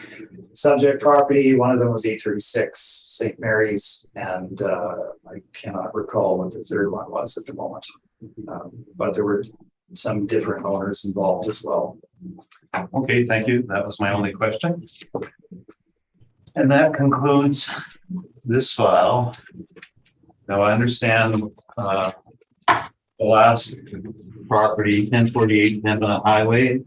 subject property, one of them was 836 St. Mary's, and I cannot recall what the third one was at the moment. But there were some different owners involved as well. Okay, thank you. That was my only question. And that concludes this file. Now I understand the last property, 1048 Pembina Highway,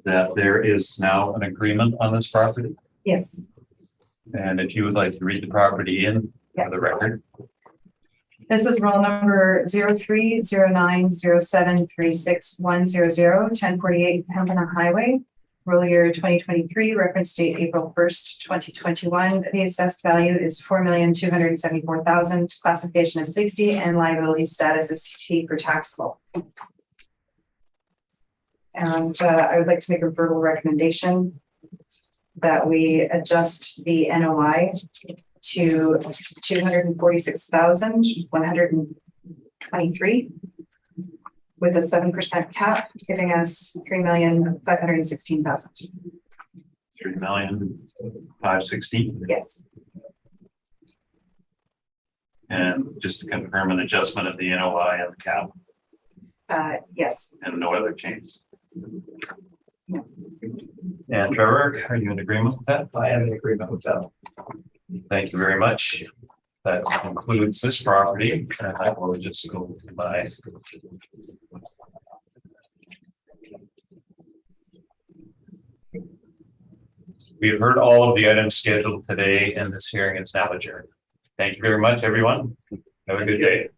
that there is now an agreement on this property. Yes. And if you would like to read the property in for the record. This is roll number 030907361000, 1048 Pembina Highway, roll year 2023, reference date April 1st, 2021. The assessed value is $4,274,000. Classification is 60 and liability status is T for taxable. And I would like to make a verbal recommendation that we adjust the NOI to 246,123 with a 7% cap, giving us 3,516,000. 3,516,000. Yes. And just to confirm an adjustment of the NOI and the cap Yes. and no other changes. No. And Trevor, are you in agreement with that? I am in agreement with that. Thank you very much. That concludes this property. And I will just go by. We have heard all of the items scheduled today, and this hearing is now adjourned. Thank you very much, everyone. Have a good day.